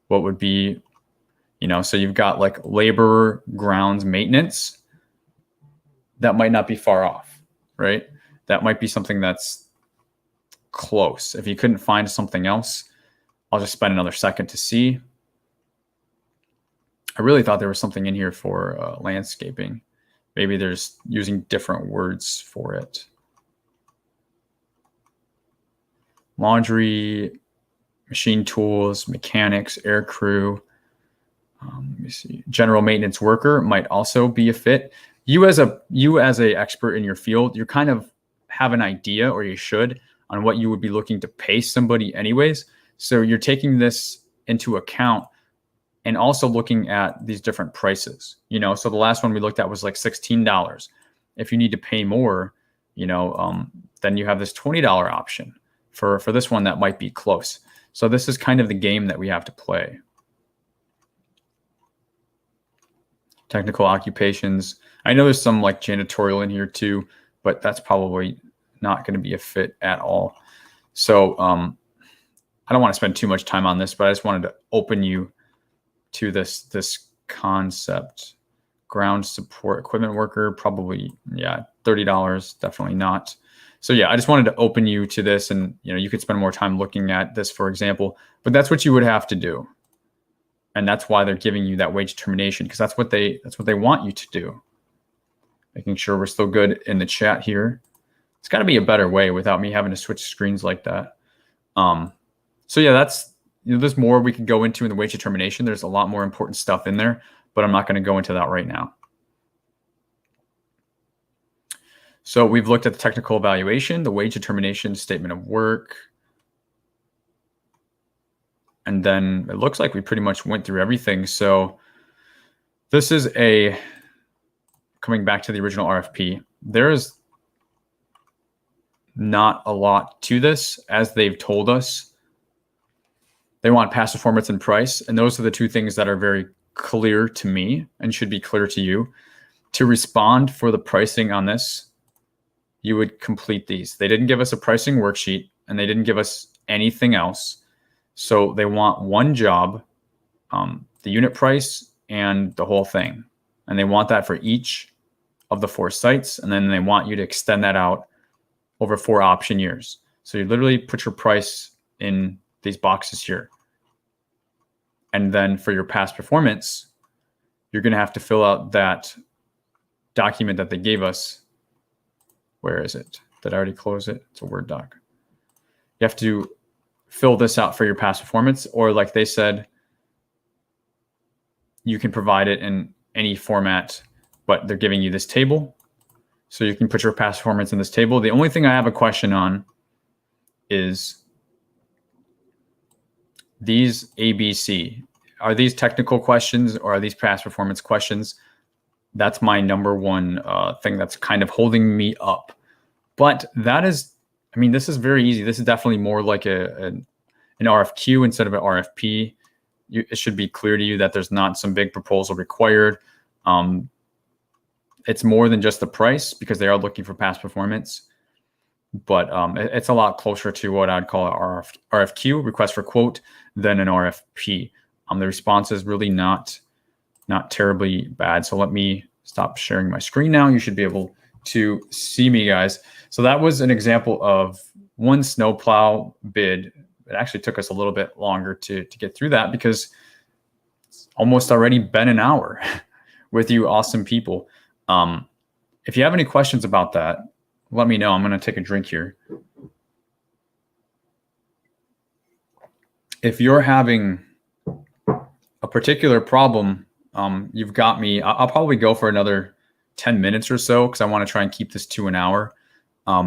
what would be, so you've got like labor, grounds, maintenance. That might not be far off, right? That might be something that's close. If you couldn't find something else, I'll just spend another second to see. I really thought there was something in here for landscaping. Maybe there's using different words for it. Laundry, machine tools, mechanics, air crew. Let me see. General maintenance worker might also be a fit. You as a expert in your field, you kind of have an idea, or you should, on what you would be looking to pay somebody anyways. So you're taking this into account and also looking at these different prices. So the last one we looked at was like $16. If you need to pay more, then you have this $20 option. For this one, that might be close. So this is kind of the game that we have to play. Technical occupations. I know there's some like janitorial in here too, but that's probably not going to be a fit at all. So I don't want to spend too much time on this, but I just wanted to open you to this concept. Ground support equipment worker, probably, yeah, $30, definitely not. So yeah, I just wanted to open you to this, and you could spend more time looking at this, for example, but that's what you would have to do. And that's why they're giving you that wage determination, because that's what they want you to do. Making sure we're still good in the chat here. It's got to be a better way without me having to switch screens like that. So yeah, that's, there's more we could go into in the wage determination. There's a lot more important stuff in there, but I'm not going to go into that right now. So we've looked at the technical evaluation, the wage determination, statement of work. And then it looks like we pretty much went through everything. So this is coming back to the original RFP, there is not a lot to this, as they've told us. They want past performance and price. And those are the two things that are very clear to me and should be clear to you. To respond for the pricing on this, you would complete these. They didn't give us a pricing worksheet, and they didn't give us anything else. So they want one job, the unit price, and the whole thing. And they want that for each of the 4 sites. And then they want you to extend that out over 4 option years. So you literally put your price in these boxes here. And then for your past performance, you're going to have to fill out that document that they gave us. Where is it? Did I already close it? It's a Word doc. You have to fill this out for your past performance, or like they said, you can provide it in any format, but they're giving you this table. So you can put your past performance in this table. The only thing I have a question on is these ABC. Are these technical questions or are these past performance questions? That's my number one thing that's kind of holding me up. But that is, I mean, this is very easy. This is definitely more like an RFQ instead of an RFP, it should be clear to you that there's not some big proposal required. It's more than just the price, because they are looking for past performance, but it's a lot closer to what I'd call an RFQ, request for quote, than an RFP. The response is really not terribly bad. So let me stop sharing my screen now. You should be able to see me, guys. So that was an example of one snowplow bid. It actually took us a little bit longer to get through that, because it's almost already been an hour with you awesome people. If you have any questions about that, let me know. I'm going to take a drink here. If you're having a particular problem, you've got me. I'll probably go for another 10 minutes or so, because I want to try and keep this to an hour.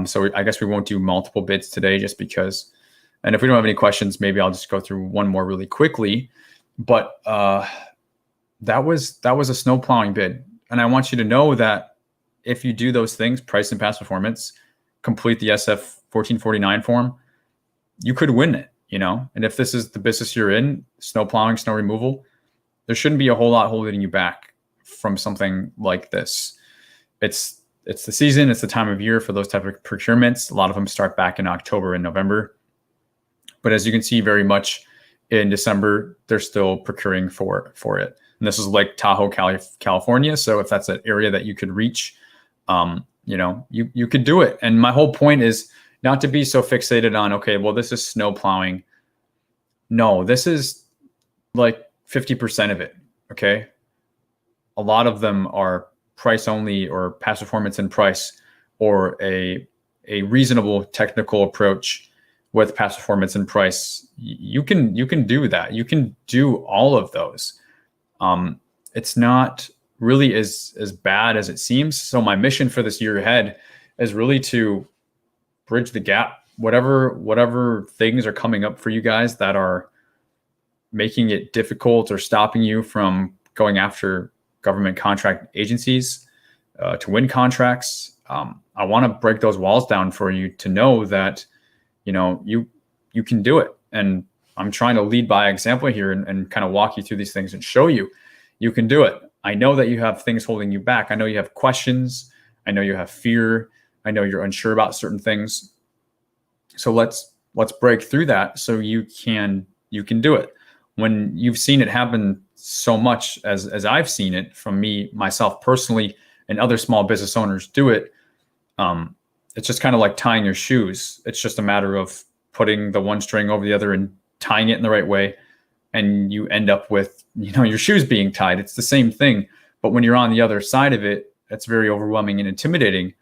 So I guess we won't do multiple bids today, just because. And if we don't have any questions, maybe I'll just go through one more really quickly. But that was a snow plowing bid. And I want you to know that if you do those things, price and past performance, complete the SF 1449 form, you could win it, you know? And if this is the business you're in, snow plowing, snow removal, there shouldn't be a whole lot holding you back from something like this. It's the season, it's the time of year for those type of procurements. A lot of them start back in October and November. But as you can see, very much in December, they're still procuring for it. And this is like Tahoe, California. So if that's an area that you could reach, you know, you could do it. And my whole point is not to be so fixated on, okay, well, this is snow plowing. No, this is like 50% of it. Okay. A lot of them are price only, or past performance and price, or a reasonable technical approach with past performance and price. You can do that. You can do all of those. It's not really as bad as it seems. So my mission for this year ahead is really to bridge the gap. Whatever things are coming up for you guys that are making it difficult or stopping you from going after government contract agencies to win contracts. I want to break those walls down for you to know that, you know, you can do it. And I'm trying to lead by example here and kind of walk you through these things and show you can do it. I know that you have things holding you back. I know you have questions. I know you have fear. I know you're unsure about certain things. So let's break through that so you can do it. When you've seen it happen so much as I've seen it from myself personally, and other small business owners do it, it's just kind of like tying your shoes. It's just a matter of putting the one string over the other and tying it in the right way, and you end up with, you know, your shoes being tied. It's the same thing, but when you're on the other side of it, it's very overwhelming and intimidating,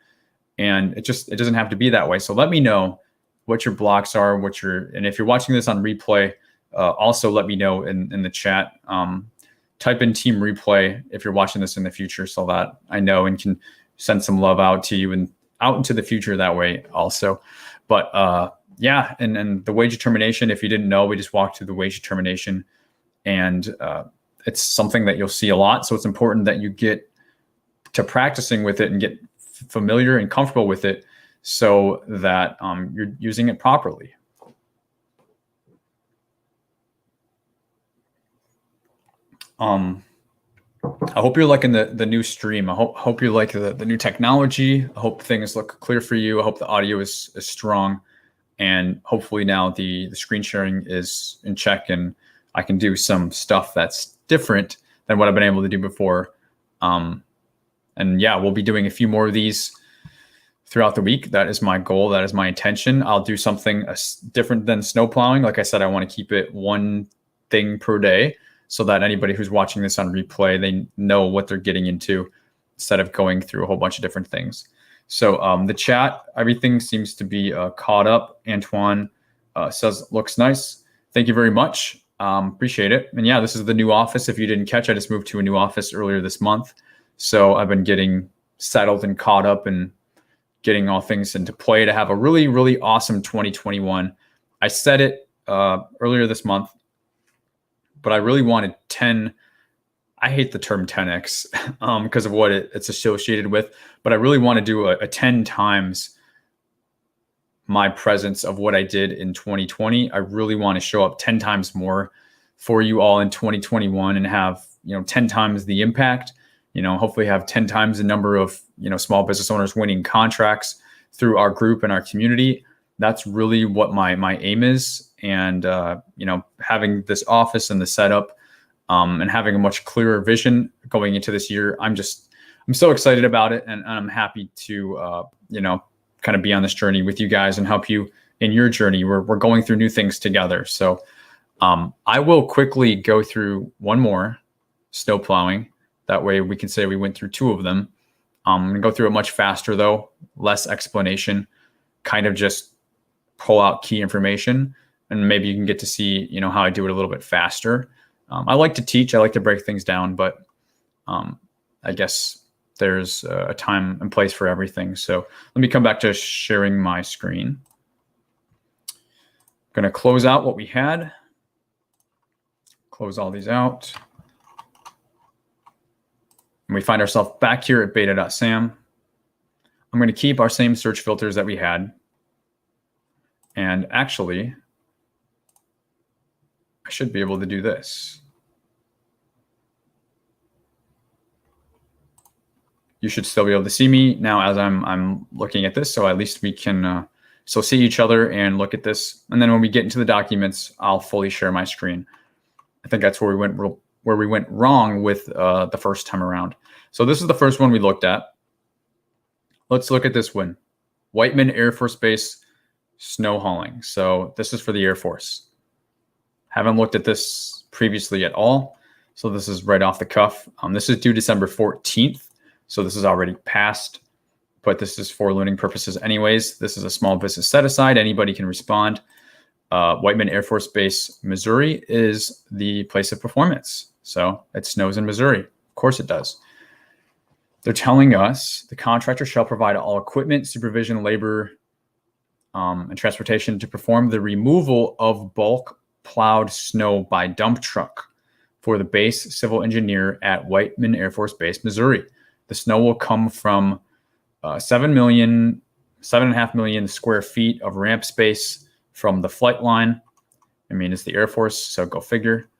and it doesn't have to be that way. So let me know what your blocks are, and if you're watching this on replay, also let me know in the chat. Type in team replay if you're watching this in the future, so that I know and can send some love out to you and out into the future that way also. But yeah, and the wage determination, if you didn't know, we just walked through the wage determination, and it's something that you'll see a lot. So it's important that you get to practicing with it and get familiar and comfortable with it, so that you're using it properly. I hope you're liking the new stream. I hope you like the new technology. I hope things look clear for you. I hope the audio is strong, and hopefully now the screen sharing is in check, and I can do some stuff that's different than what I've been able to do before. And yeah, we'll be doing a few more of these throughout the week. That is my goal. That is my intention. I'll do something different than snow plowing. Like I said, I want to keep it one thing per day, so that anybody who's watching this on replay, they know what they're getting into instead of going through a whole bunch of different things. So the chat, everything seems to be caught up. Antoine says, looks nice. Thank you very much. Appreciate it. And yeah, this is the new office. If you didn't catch, I just moved to a new office earlier this month. So I've been getting settled and caught up and getting all things into play to have a really, really awesome 2021. I said it earlier this month, but I really wanted 10. I hate the term 10x because of what it's associated with, but I really want to do a 10 times my presence of what I did in 2020. I really want to show up 10 times more for you all in 2021 and have, 10 times the impact, hopefully have 10 times the number of, small business owners winning contracts through our group and our community. That's really what my aim is. And, having this office and the setup, and having a much clearer vision going into this year, I'm so excited about it. And I'm happy to, kind of be on this journey with you guys and help you in your journey. We're going through new things together. So I will quickly go through one more, snow plowing. That way we can say we went through 2 of them. I'm going to go through it much faster though, less explanation, kind of just pull out key information, and maybe you can get to see, how I do it a little bit faster. I like to teach, I like to break things down, but I guess there's a time and place for everything. So let me come back to sharing my screen. I'm going to close out what we had. Close all these out. And we find ourselves back here at beta.sam. I'm going to keep our same search filters that we had. And actually, I should be able to do this. You should still be able to see me now as I'm looking at this. So at least we can still see each other and look at this. And then when we get into the documents, I'll fully share my screen. I think that's where we went wrong with the first time around. So this is the first one we looked at. Let's look at this one. Whiteman Air Force Base snow hauling. So this is for the Air Force. Haven't looked at this previously at all. So this is right off the cuff. This is due December 14th. So this is already passed, but this is for learning purposes anyways. This is a small business set aside. Anybody can respond. Whiteman Air Force Base, Missouri is the place of performance. So it snows in Missouri. Of course it does. They're telling us the contractor shall provide all equipment, supervision, labor, and transportation to perform the removal of bulk plowed snow by dump truck for the base civil engineer at Whiteman Air Force Base, Missouri. The snow will come from 7.5 million square feet of ramp space from the flight line. I mean, it's the Air Force, so go figure.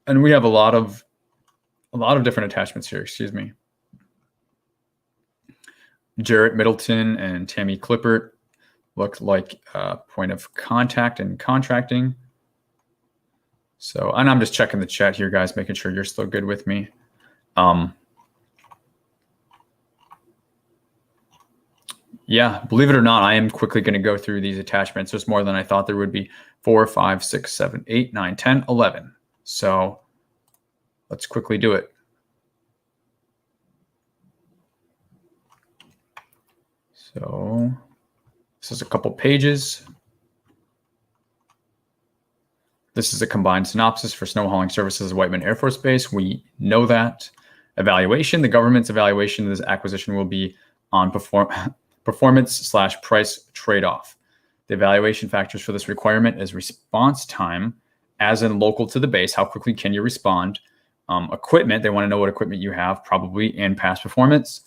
And we have a lot of different attachments here, excuse me. Jarrett Middleton and Tammy Clippert look like point of contact and contracting. So, and I'm just checking the chat here, guys, making sure you're still good with me. Yeah, believe it or not, I am quickly going to go through these attachments. There's more than I thought there would be. 4, 5, 6, 7, 8, 9, 10, 11. So let's quickly do it. So this is a couple pages. This is a combined synopsis for snow hauling services at Whiteman Air Force Base. We know that. Evaluation, the government's evaluation of this acquisition will be on performance/price trade-off. The evaluation factors for this requirement is response time, as in local to the base. How quickly can you respond? Equipment, they want to know what equipment you have, probably, and past performance.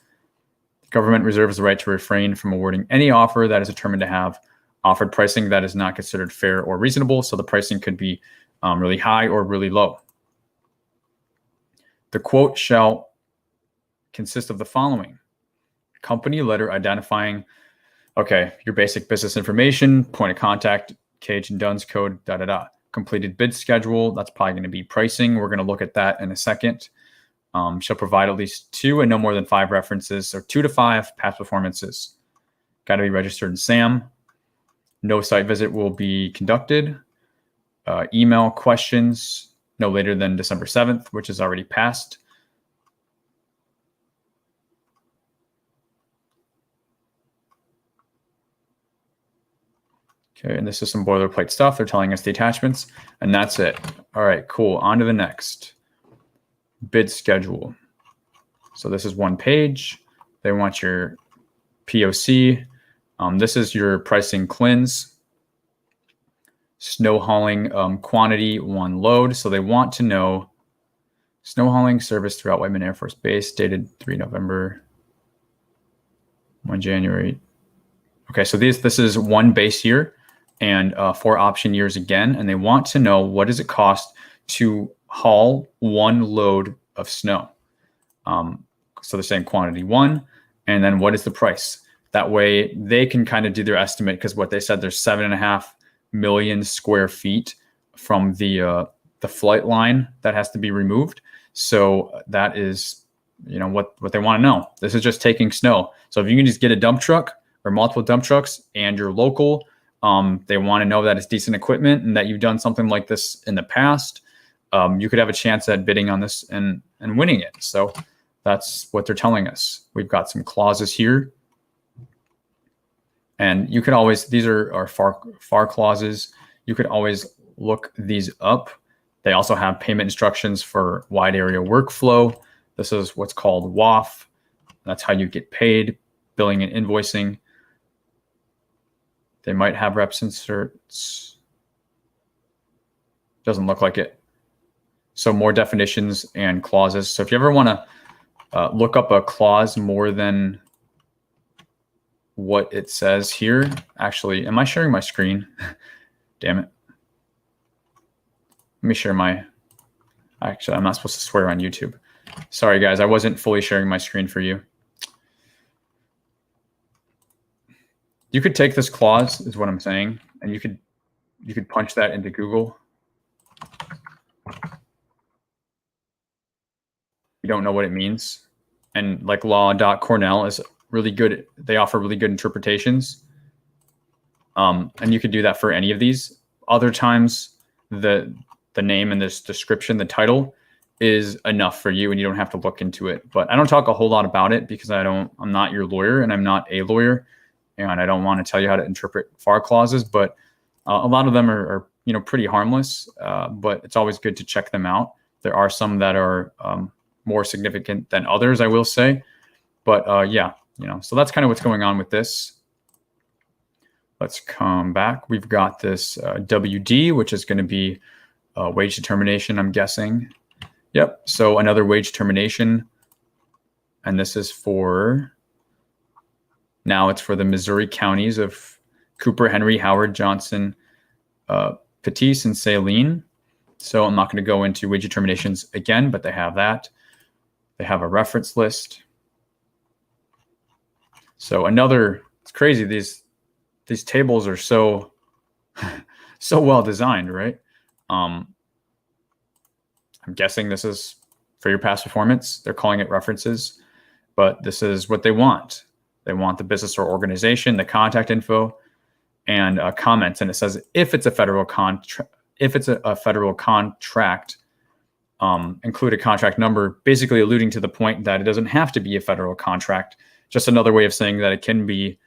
The government reserves the right to refrain from awarding any offer that is determined to have offered pricing that is not considered fair or reasonable. So the pricing could be really high or really low. The quote shall consist of the following: company letter identifying, okay, your basic business information, point of contact, Cage and Dunn's code, completed bid schedule. That's probably going to be pricing. We're going to look at that in a second. Shall provide at least 2 and no more than 5 references, or 2 to 5 past performances. Got to be registered in SAM. No site visit will be conducted. Email questions no later than December 7th, which is already passed. Okay, and this is some boilerplate stuff. They're telling us the attachments, and that's it. All right, cool. On to the next. Bid schedule. So this is one page. They want your POC. This is your pricing cleanse. Snow hauling quantity, 1 load. So they want to know snow hauling service throughout Whiteman Air Force Base, dated 3 November, 1 January. Okay, so this is one base year and 4 option years again, and they want to know what does it cost to haul one load of snow. So the same quantity 1, and then what is the price? That way they can kind of do their estimate, because what they said, there's 7.5 million square feet from the flight line that has to be removed. So that is, what they want to know. This is just taking snow. So if you can just get a dump truck or multiple dump trucks and you're local, they want to know that it's decent equipment and that you've done something like this in the past. You could have a chance at bidding on this and winning it. So that's what they're telling us. We've got some clauses here. And you could always, these are FAR clauses. You could always look these up. They also have payment instructions for wide area workflow. This is what's called WAF. That's how you get paid, billing and invoicing. They might have reps inserts. Doesn't look like it. So more definitions and clauses. So if you ever want to look up a clause more than what it says here. Actually, am I sharing my screen? Damn it. Let me share my, actually, I'm not supposed to swear on YouTube. Sorry guys, I wasn't fully sharing my screen for you. You could take this clause, is what I'm saying, and you could punch that into Google. You don't know what it means. And like law.cornell is really good. They offer really good interpretations. And you could do that for any of these. Other times, the name and this description, the title, is enough for you and you don't have to look into it. But I don't talk a whole lot about it because I'm not your lawyer and I'm not a lawyer, and I don't want to tell you how to interpret FAR clauses, but a lot of them are pretty harmless, but it's always good to check them out. There are some that are more significant than others, I will say. But yeah, so that's kind of what's going on with this. Let's come back. We've got this WD, which is going to be wage determination, I'm guessing. Yep. So another wage determination. And this is for, now it's for the Missouri counties of Cooper, Henry, Howard, Johnson, Pettis, and Saline. So I'm not going to go into wage determinations again, but they have that. They have a reference list. So it's crazy. These tables are so well designed, right? I'm guessing this is for your past performance. They're calling it references, but this is what they want. They want the business or organization, the contact info, and comments. And it says if it's a federal contract, include a contract number, basically alluding to the point that it doesn't have to be a federal contract. Just another way of saying that it can be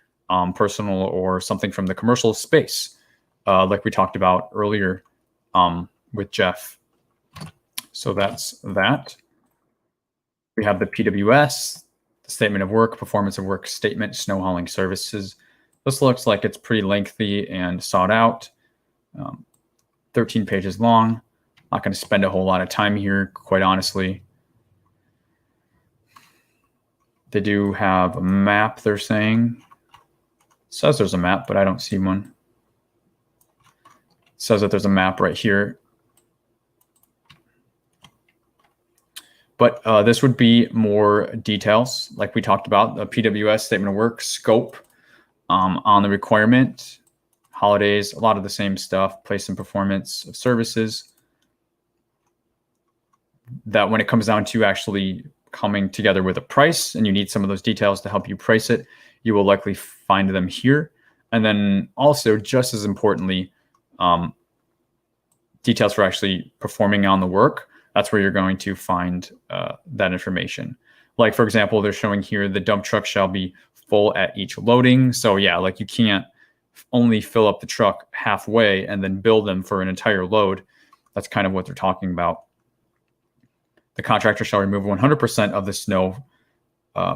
personal or something from the commercial space, like we talked about earlier with Jeff. So that's that. We have the PWS, the statement of work, performance of work statement, snow hauling services. This looks like it's pretty lengthy and sought out, 13 pages long. Not going to spend a whole lot of time here, quite honestly. They do have a map, they're saying. It says there's a map, but I don't see one. It says that there's a map right here. But this would be more details, like we talked about, the PWS, statement of work, scope on the requirement, holidays, a lot of the same stuff, place and performance of services. That when it comes down to actually coming together with a price, and you need some of those details to help you price it, you will likely find them here. And then also, just as importantly, details for actually performing on the work. That's where you're going to find that information. Like, for example, they're showing here the dump truck shall be full at each loading. So yeah, like you can't only fill up the truck halfway and then bill them for an entire load. That's kind of what they're talking about. The contractor shall remove 100% of the snow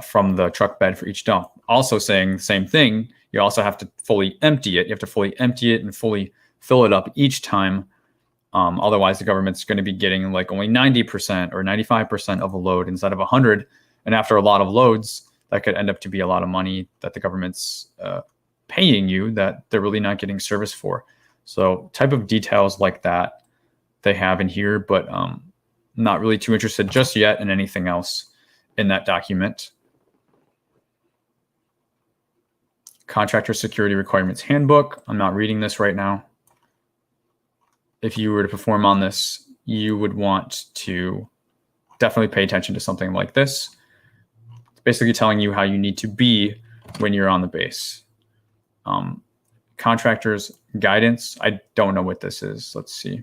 from the truck bed for each dump. Also saying the same thing, you also have to fully empty it. You have to fully empty it and fully fill it up each time. Otherwise, the government's going to be getting like only 90% or 95% of a load instead of 100. And after a lot of loads, that could end up to be a lot of money that the government's paying you that they're really not getting service for. So type of details like that they have in here, but not really too interested just yet in anything else in that document. Contractor Security Requirements Handbook. I'm not reading this right now. If you were to perform on this, you would want to definitely pay attention to something like this. It's basically telling you how you need to be when you're on the base. Contractors guidance. I don't know what this is. Let's see.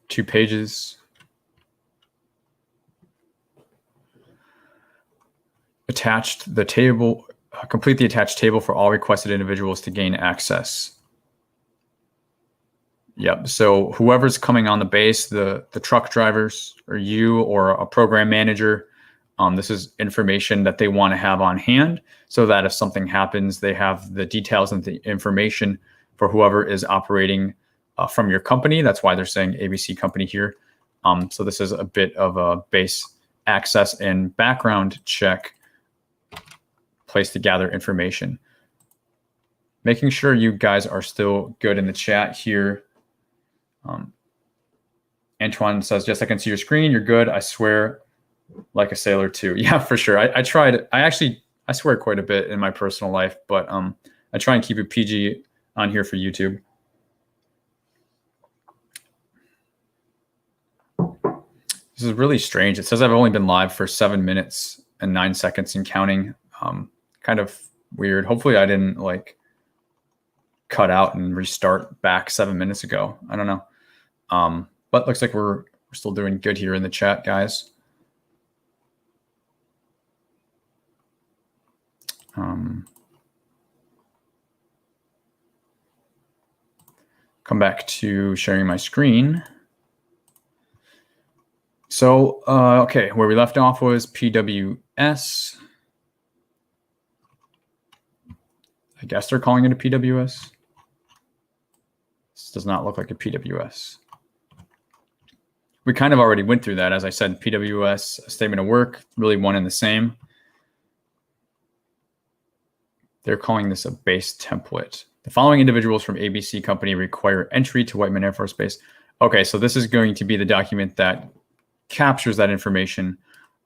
2 pages. Attached the table, complete the attached table for all requested individuals to gain access. Yep, so whoever's coming on the base, the truck drivers or you or a program manager, this is information that they want to have on hand so that if something happens, they have the details and the information for whoever is operating from your company. That's why they're saying ABC company here. So this is a bit of a base access and background check place to gather information. Making sure you guys are still good in the chat here. Antoine says, yes, I can see your screen. You're good. I swear like a sailor too. Yeah, for sure. I tried. I swear quite a bit in my personal life, but I try and keep it PG on here for YouTube. This is really strange. It says I've only been live for 7 minutes and 9 seconds and counting. Kind of weird. Hopefully I didn't like cut out and restart back 7 minutes ago. I don't know. But looks like we're still doing good here in the chat, guys. Come back to sharing my screen. So, okay, where we left off was PWS. I guess they're calling it a PWS. This does not look like a PWS. We kind of already went through that. As I said, PWS, statement of work, really one and the same. They're calling this a base template. The following individuals from ABC company require entry to Whiteman Air Force Base. Okay, so this is going to be the document that captures that information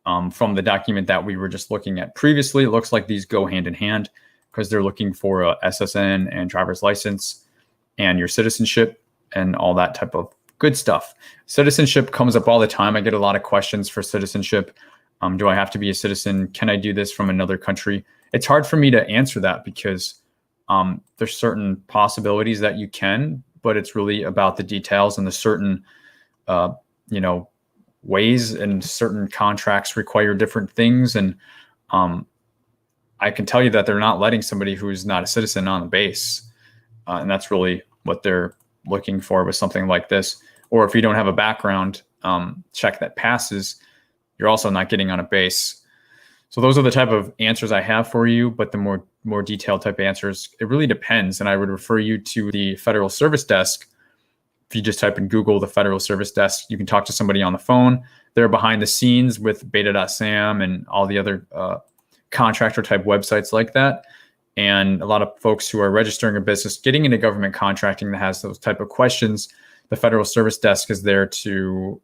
from the document that we were just looking at previously. It looks like these go hand in hand because they're looking for a SSN and driver's license and your citizenship and all that type of good stuff. Citizenship comes up all the time. I get a lot of questions for citizenship. Do I have to be a citizen? Can I do this from another country? It's hard for me to answer that because there's certain possibilities that you can, but it's really about the details and the certain, ways, and certain contracts require different things. And I can tell you that they're not letting somebody who's not a citizen on the base. And that's really what they're looking for with something like this. Or if you don't have a background check that passes, you're also not getting on a base. So those are the type of answers I have for you, but the more detailed type answers, it really depends. And I would refer you to the Federal Service Desk. If you just type in Google, the Federal Service Desk, you can talk to somebody on the phone. They're behind the scenes with beta.sam and all the other contractor type websites like that. And a lot of folks who are registering a business, getting into government contracting that has those type of questions, the Federal Service Desk is there to,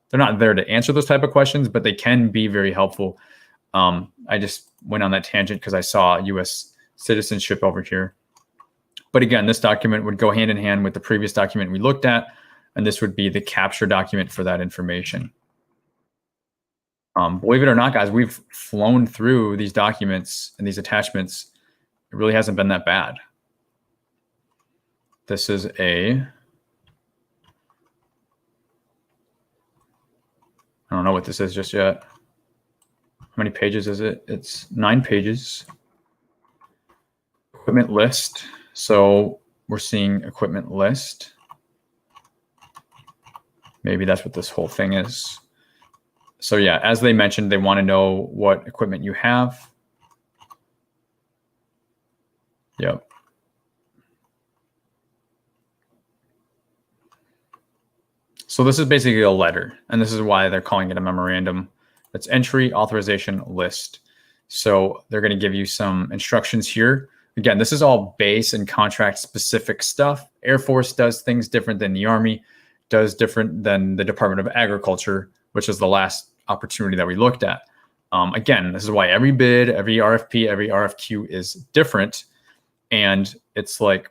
they're not there to answer those type of questions, but they can be very helpful. I just went on that tangent because I saw U.S. citizenship over here. But again, this document would go hand in hand with the previous document we looked at, and this would be the capture document for that information. Believe it or not, guys, we've flown through these documents and these attachments. It really hasn't been that bad. This is I don't know what this is just yet. How many pages is it? It's 9 pages. Equipment list. So we're seeing equipment list. Maybe that's what this whole thing is. So yeah, as they mentioned, they want to know what equipment you have. Yep. So this is basically a letter, and this is why they're calling it a memorandum. It's entry authorization list. So they're going to give you some instructions here. Again, this is all base and contract specific stuff. Air Force does things different than the Army, does different than the Department of Agriculture, which is the last opportunity that we looked at. Again, this is why every bid, every RFP, every RFQ is different. And it's like,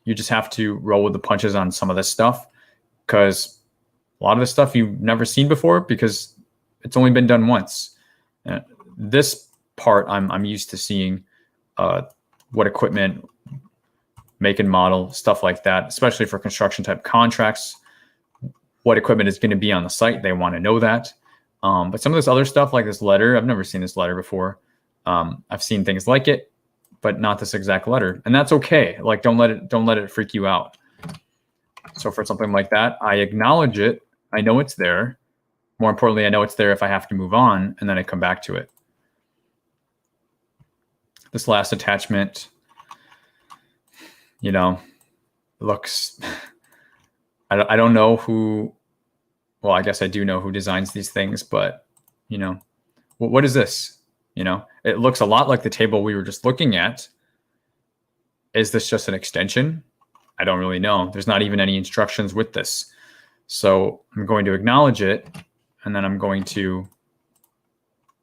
you just have to roll with the punches on some of this stuff, because a lot of this stuff you've never seen before because it's only been done once. This part I'm used to seeing, what equipment, make and model, stuff like that, especially for construction type contracts, what equipment is going to be on the site. They want to know that. But some of this other stuff, like this letter, I've never seen this letter before. I've seen things like it, but not this exact letter. And that's okay. Like, don't let it freak you out. So for something like that, I acknowledge it. I know it's there. More importantly, I know it's there if I have to move on, and then I come back to it. This last attachment, looks, I don't know who, well, I guess I do know who designs these things, but, what is this? It looks a lot like the table we were just looking at. Is this just an extension? I don't really know. There's not even any instructions with this. So I'm going to acknowledge it, and then I'm going to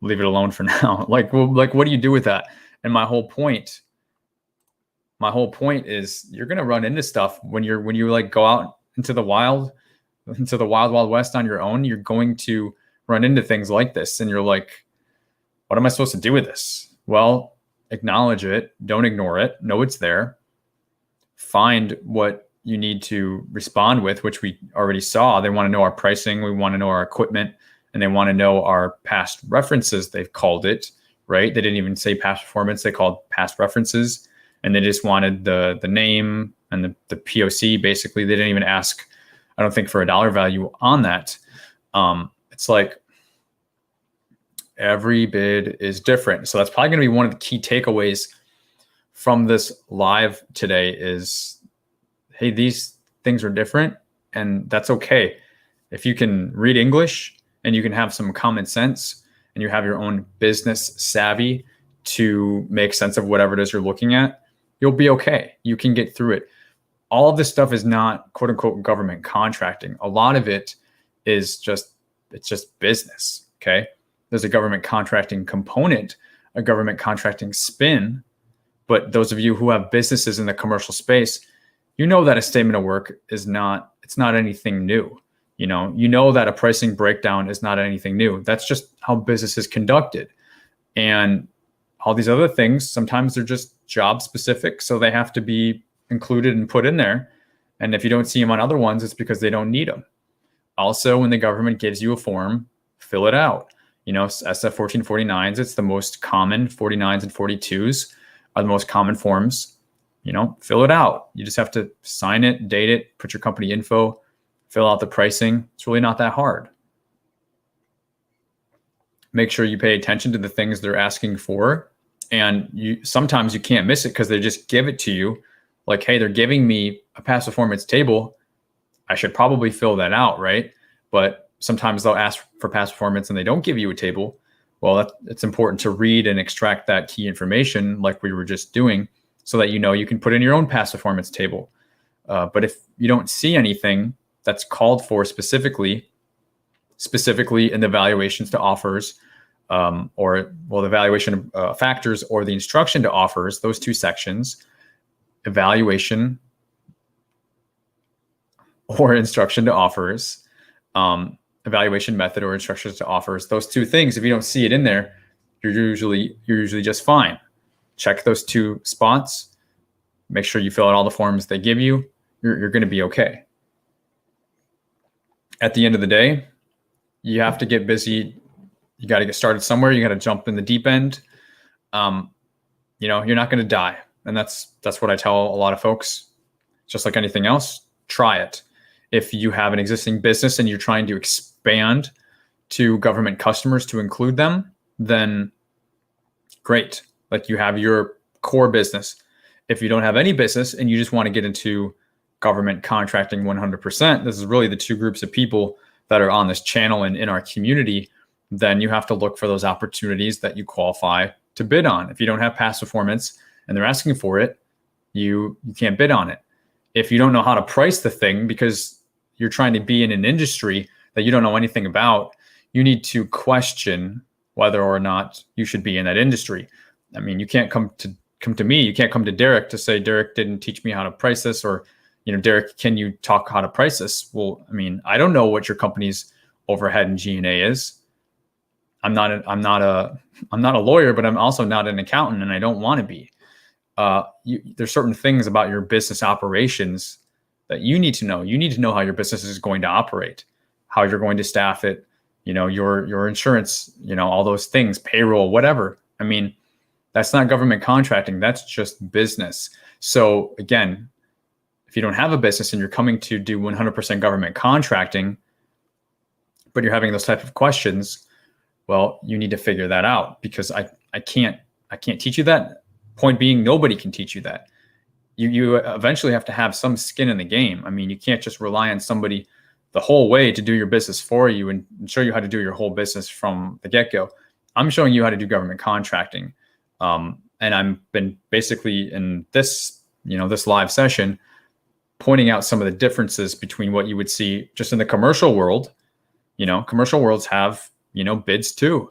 leave it alone for now. Like, what do you do with that? And my whole point is, you're going to run into stuff when you like go out into the wild west on your own. You're going to run into things like this, and you're like, what am I supposed to do with this? Well, acknowledge it. Don't ignore it. Know it's there. Find what you need to respond with, which we already saw. They want to know our pricing. We want to know our equipment, and they want to know our past references. They've called it, right? They didn't even say past performance. They called past references, and they just wanted the name and the POC. Basically, they didn't even ask, I don't think, for a dollar value on that. It's like, every bid is different. So that's probably going to be one of the key takeaways from this live today is, hey, these things are different, and that's okay. If you can read English and you can have some common sense and you have your own business savvy to make sense of whatever it is you're looking at, you'll be okay. You can get through it. All of this stuff is not quote unquote government contracting. A lot of it is just business. Okay. There's a government contracting component, a government contracting spin. But those of you who have businesses in the commercial space, that a statement of work it's not anything new. You know that a pricing breakdown is not anything new. That's just how business is conducted. And all these other things, sometimes they're just job specific. So they have to be included and put in there. And if you don't see them on other ones, it's because they don't need them. Also, when the government gives you a form, fill it out. SF 1449s, it's the most common. 49s and 42s are the most common forms. Fill it out. You just have to sign it, date it, put your company info, fill out the pricing. It's really not that hard. Make sure you pay attention to the things they're asking for. And sometimes you can't miss it because they just give it to you. Like, hey, they're giving me a past performance table. I should probably fill that out, right? But sometimes they'll ask for past performance and they don't give you a table. Well, it's important to read and extract that key information like we were just doing so that you can put in your own past performance table. But if you don't see anything that's called for specifically in the valuations to offers, the valuation factors or the instruction to offers, those two sections, evaluation or instruction to offers, evaluation method or instructions to offers, those two things, if you don't see it in there, you're usually just fine. Check those two spots, make sure you fill out all the forms they give you. You're going to be okay. At the end of the day, you have to get busy. You got to get started somewhere. You got to jump in the deep end. You're not going to die. And that's what I tell a lot of folks. Just like anything else, try it. If you have an existing business and you're trying to expand to government customers to include them, then great. Like, you have your core business. If you don't have any business and you just want to get into government contracting 100%, this is really the two groups of people that are on this channel and in our community. then you have to look for those opportunities that you qualify to bid on. If you don't have past performance and they're asking for it, you can't bid on it. If you don't know how to price the thing because you're trying to be in an industry that you don't know anything about, you need to question whether or not you should be in that industry. I mean, you can't come to me, you can't come to Derek to say, Derek didn't teach me how to price this, or, Derek, can you talk how to price this? Well, I mean, I don't know what your company's overhead and G&A is. I'm not a lawyer, but I'm also not an accountant, and I don't want to be. There's certain things about your business operations that you need to know. You need to know how your business is going to operate, how you're going to staff it, your insurance, all those things, payroll, whatever. I mean, that's not government contracting. That's just business. So again, if you don't have a business and you're coming to do 100% government contracting, but you're having those type of questions, well, you need to figure that out, because I can't teach you that. Point being, nobody can teach you that. You eventually have to have some skin in the game. I mean, you can't just rely on somebody the whole way to do your business for you and show you how to do your whole business from the get-go. I'm showing you how to do government contracting. And I've been basically in this, this live session, pointing out some of the differences between what you would see just in the commercial world. Commercial worlds have, bids too.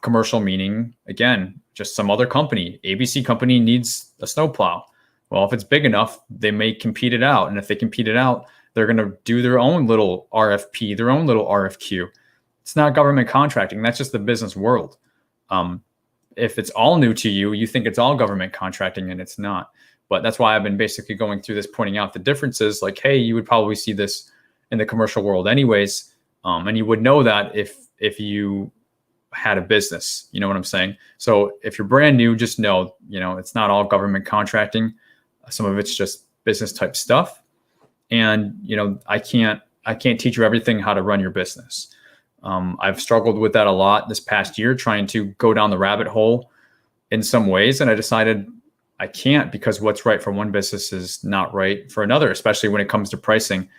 Commercial meaning, again, just some other company. ABC company needs a snowplow. Well, if it's big enough, they may compete it out. And if they compete it out, they're going to do their own little RFP, their own little RFQ. It's not government contracting. That's just the business world. If it's all new to you, you think it's all government contracting, and it's not. But that's why I've been basically going through this, pointing out the differences. Like, hey, you would probably see this in the commercial world anyways. And you would know that if you had a business, you know what I'm saying? So if you're brand new, just know, it's not all government contracting. Some of it's just business type stuff. And, I can't teach you everything how to run your business. I've struggled with that a lot this past year, trying to go down the rabbit hole in some ways. And I decided I can't, because what's right for one business is not right for another, especially when it comes to pricing.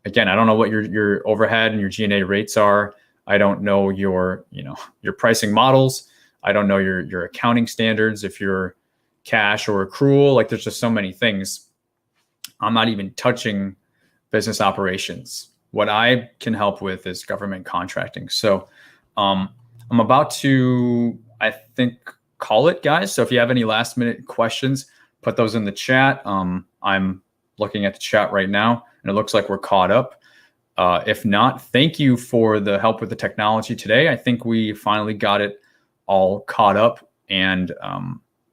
Again, I don't know what your overhead and your G&A rates are. I don't know your pricing models. I don't know your accounting standards, if you're cash or accrual. Like, there's just so many things. I'm not even touching business operations. What I can help with is government contracting. So I'm about to, I think, call it, guys. So if you have any last minute questions, put those in the chat. I'm looking at the chat right now, and it looks like we're caught up. If not, thank you for the help with the technology today. I think we finally got it all caught up. And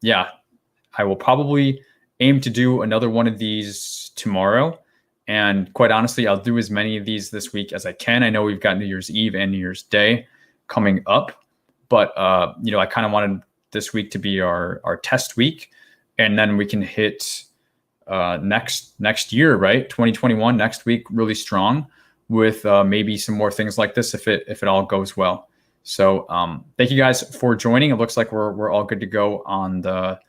yeah, I will probably aim to do another one of these tomorrow. And quite honestly, I'll do as many of these this week as I can. I know we've got New Year's Eve and New Year's Day coming up, but I kind of wanted this week to be our test week, and then we can hit next year, right? 2021 next week, really strong, with maybe some more things like this if it all goes well. So thank you guys for joining. It looks like we're all good to go on the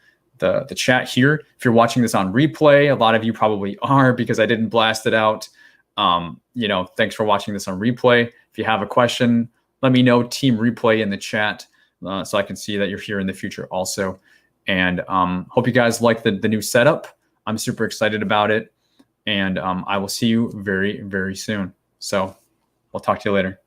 chat here. If you're watching this on replay, a lot of you probably are, because I didn't blast it out. Thanks for watching this on replay. If you have a question, let me know, Team Replay, in the chat, so I can see that you're here in the future also. And hope you guys like the new setup. I'm super excited about it. And I will see you very, very soon. So I'll talk to you later.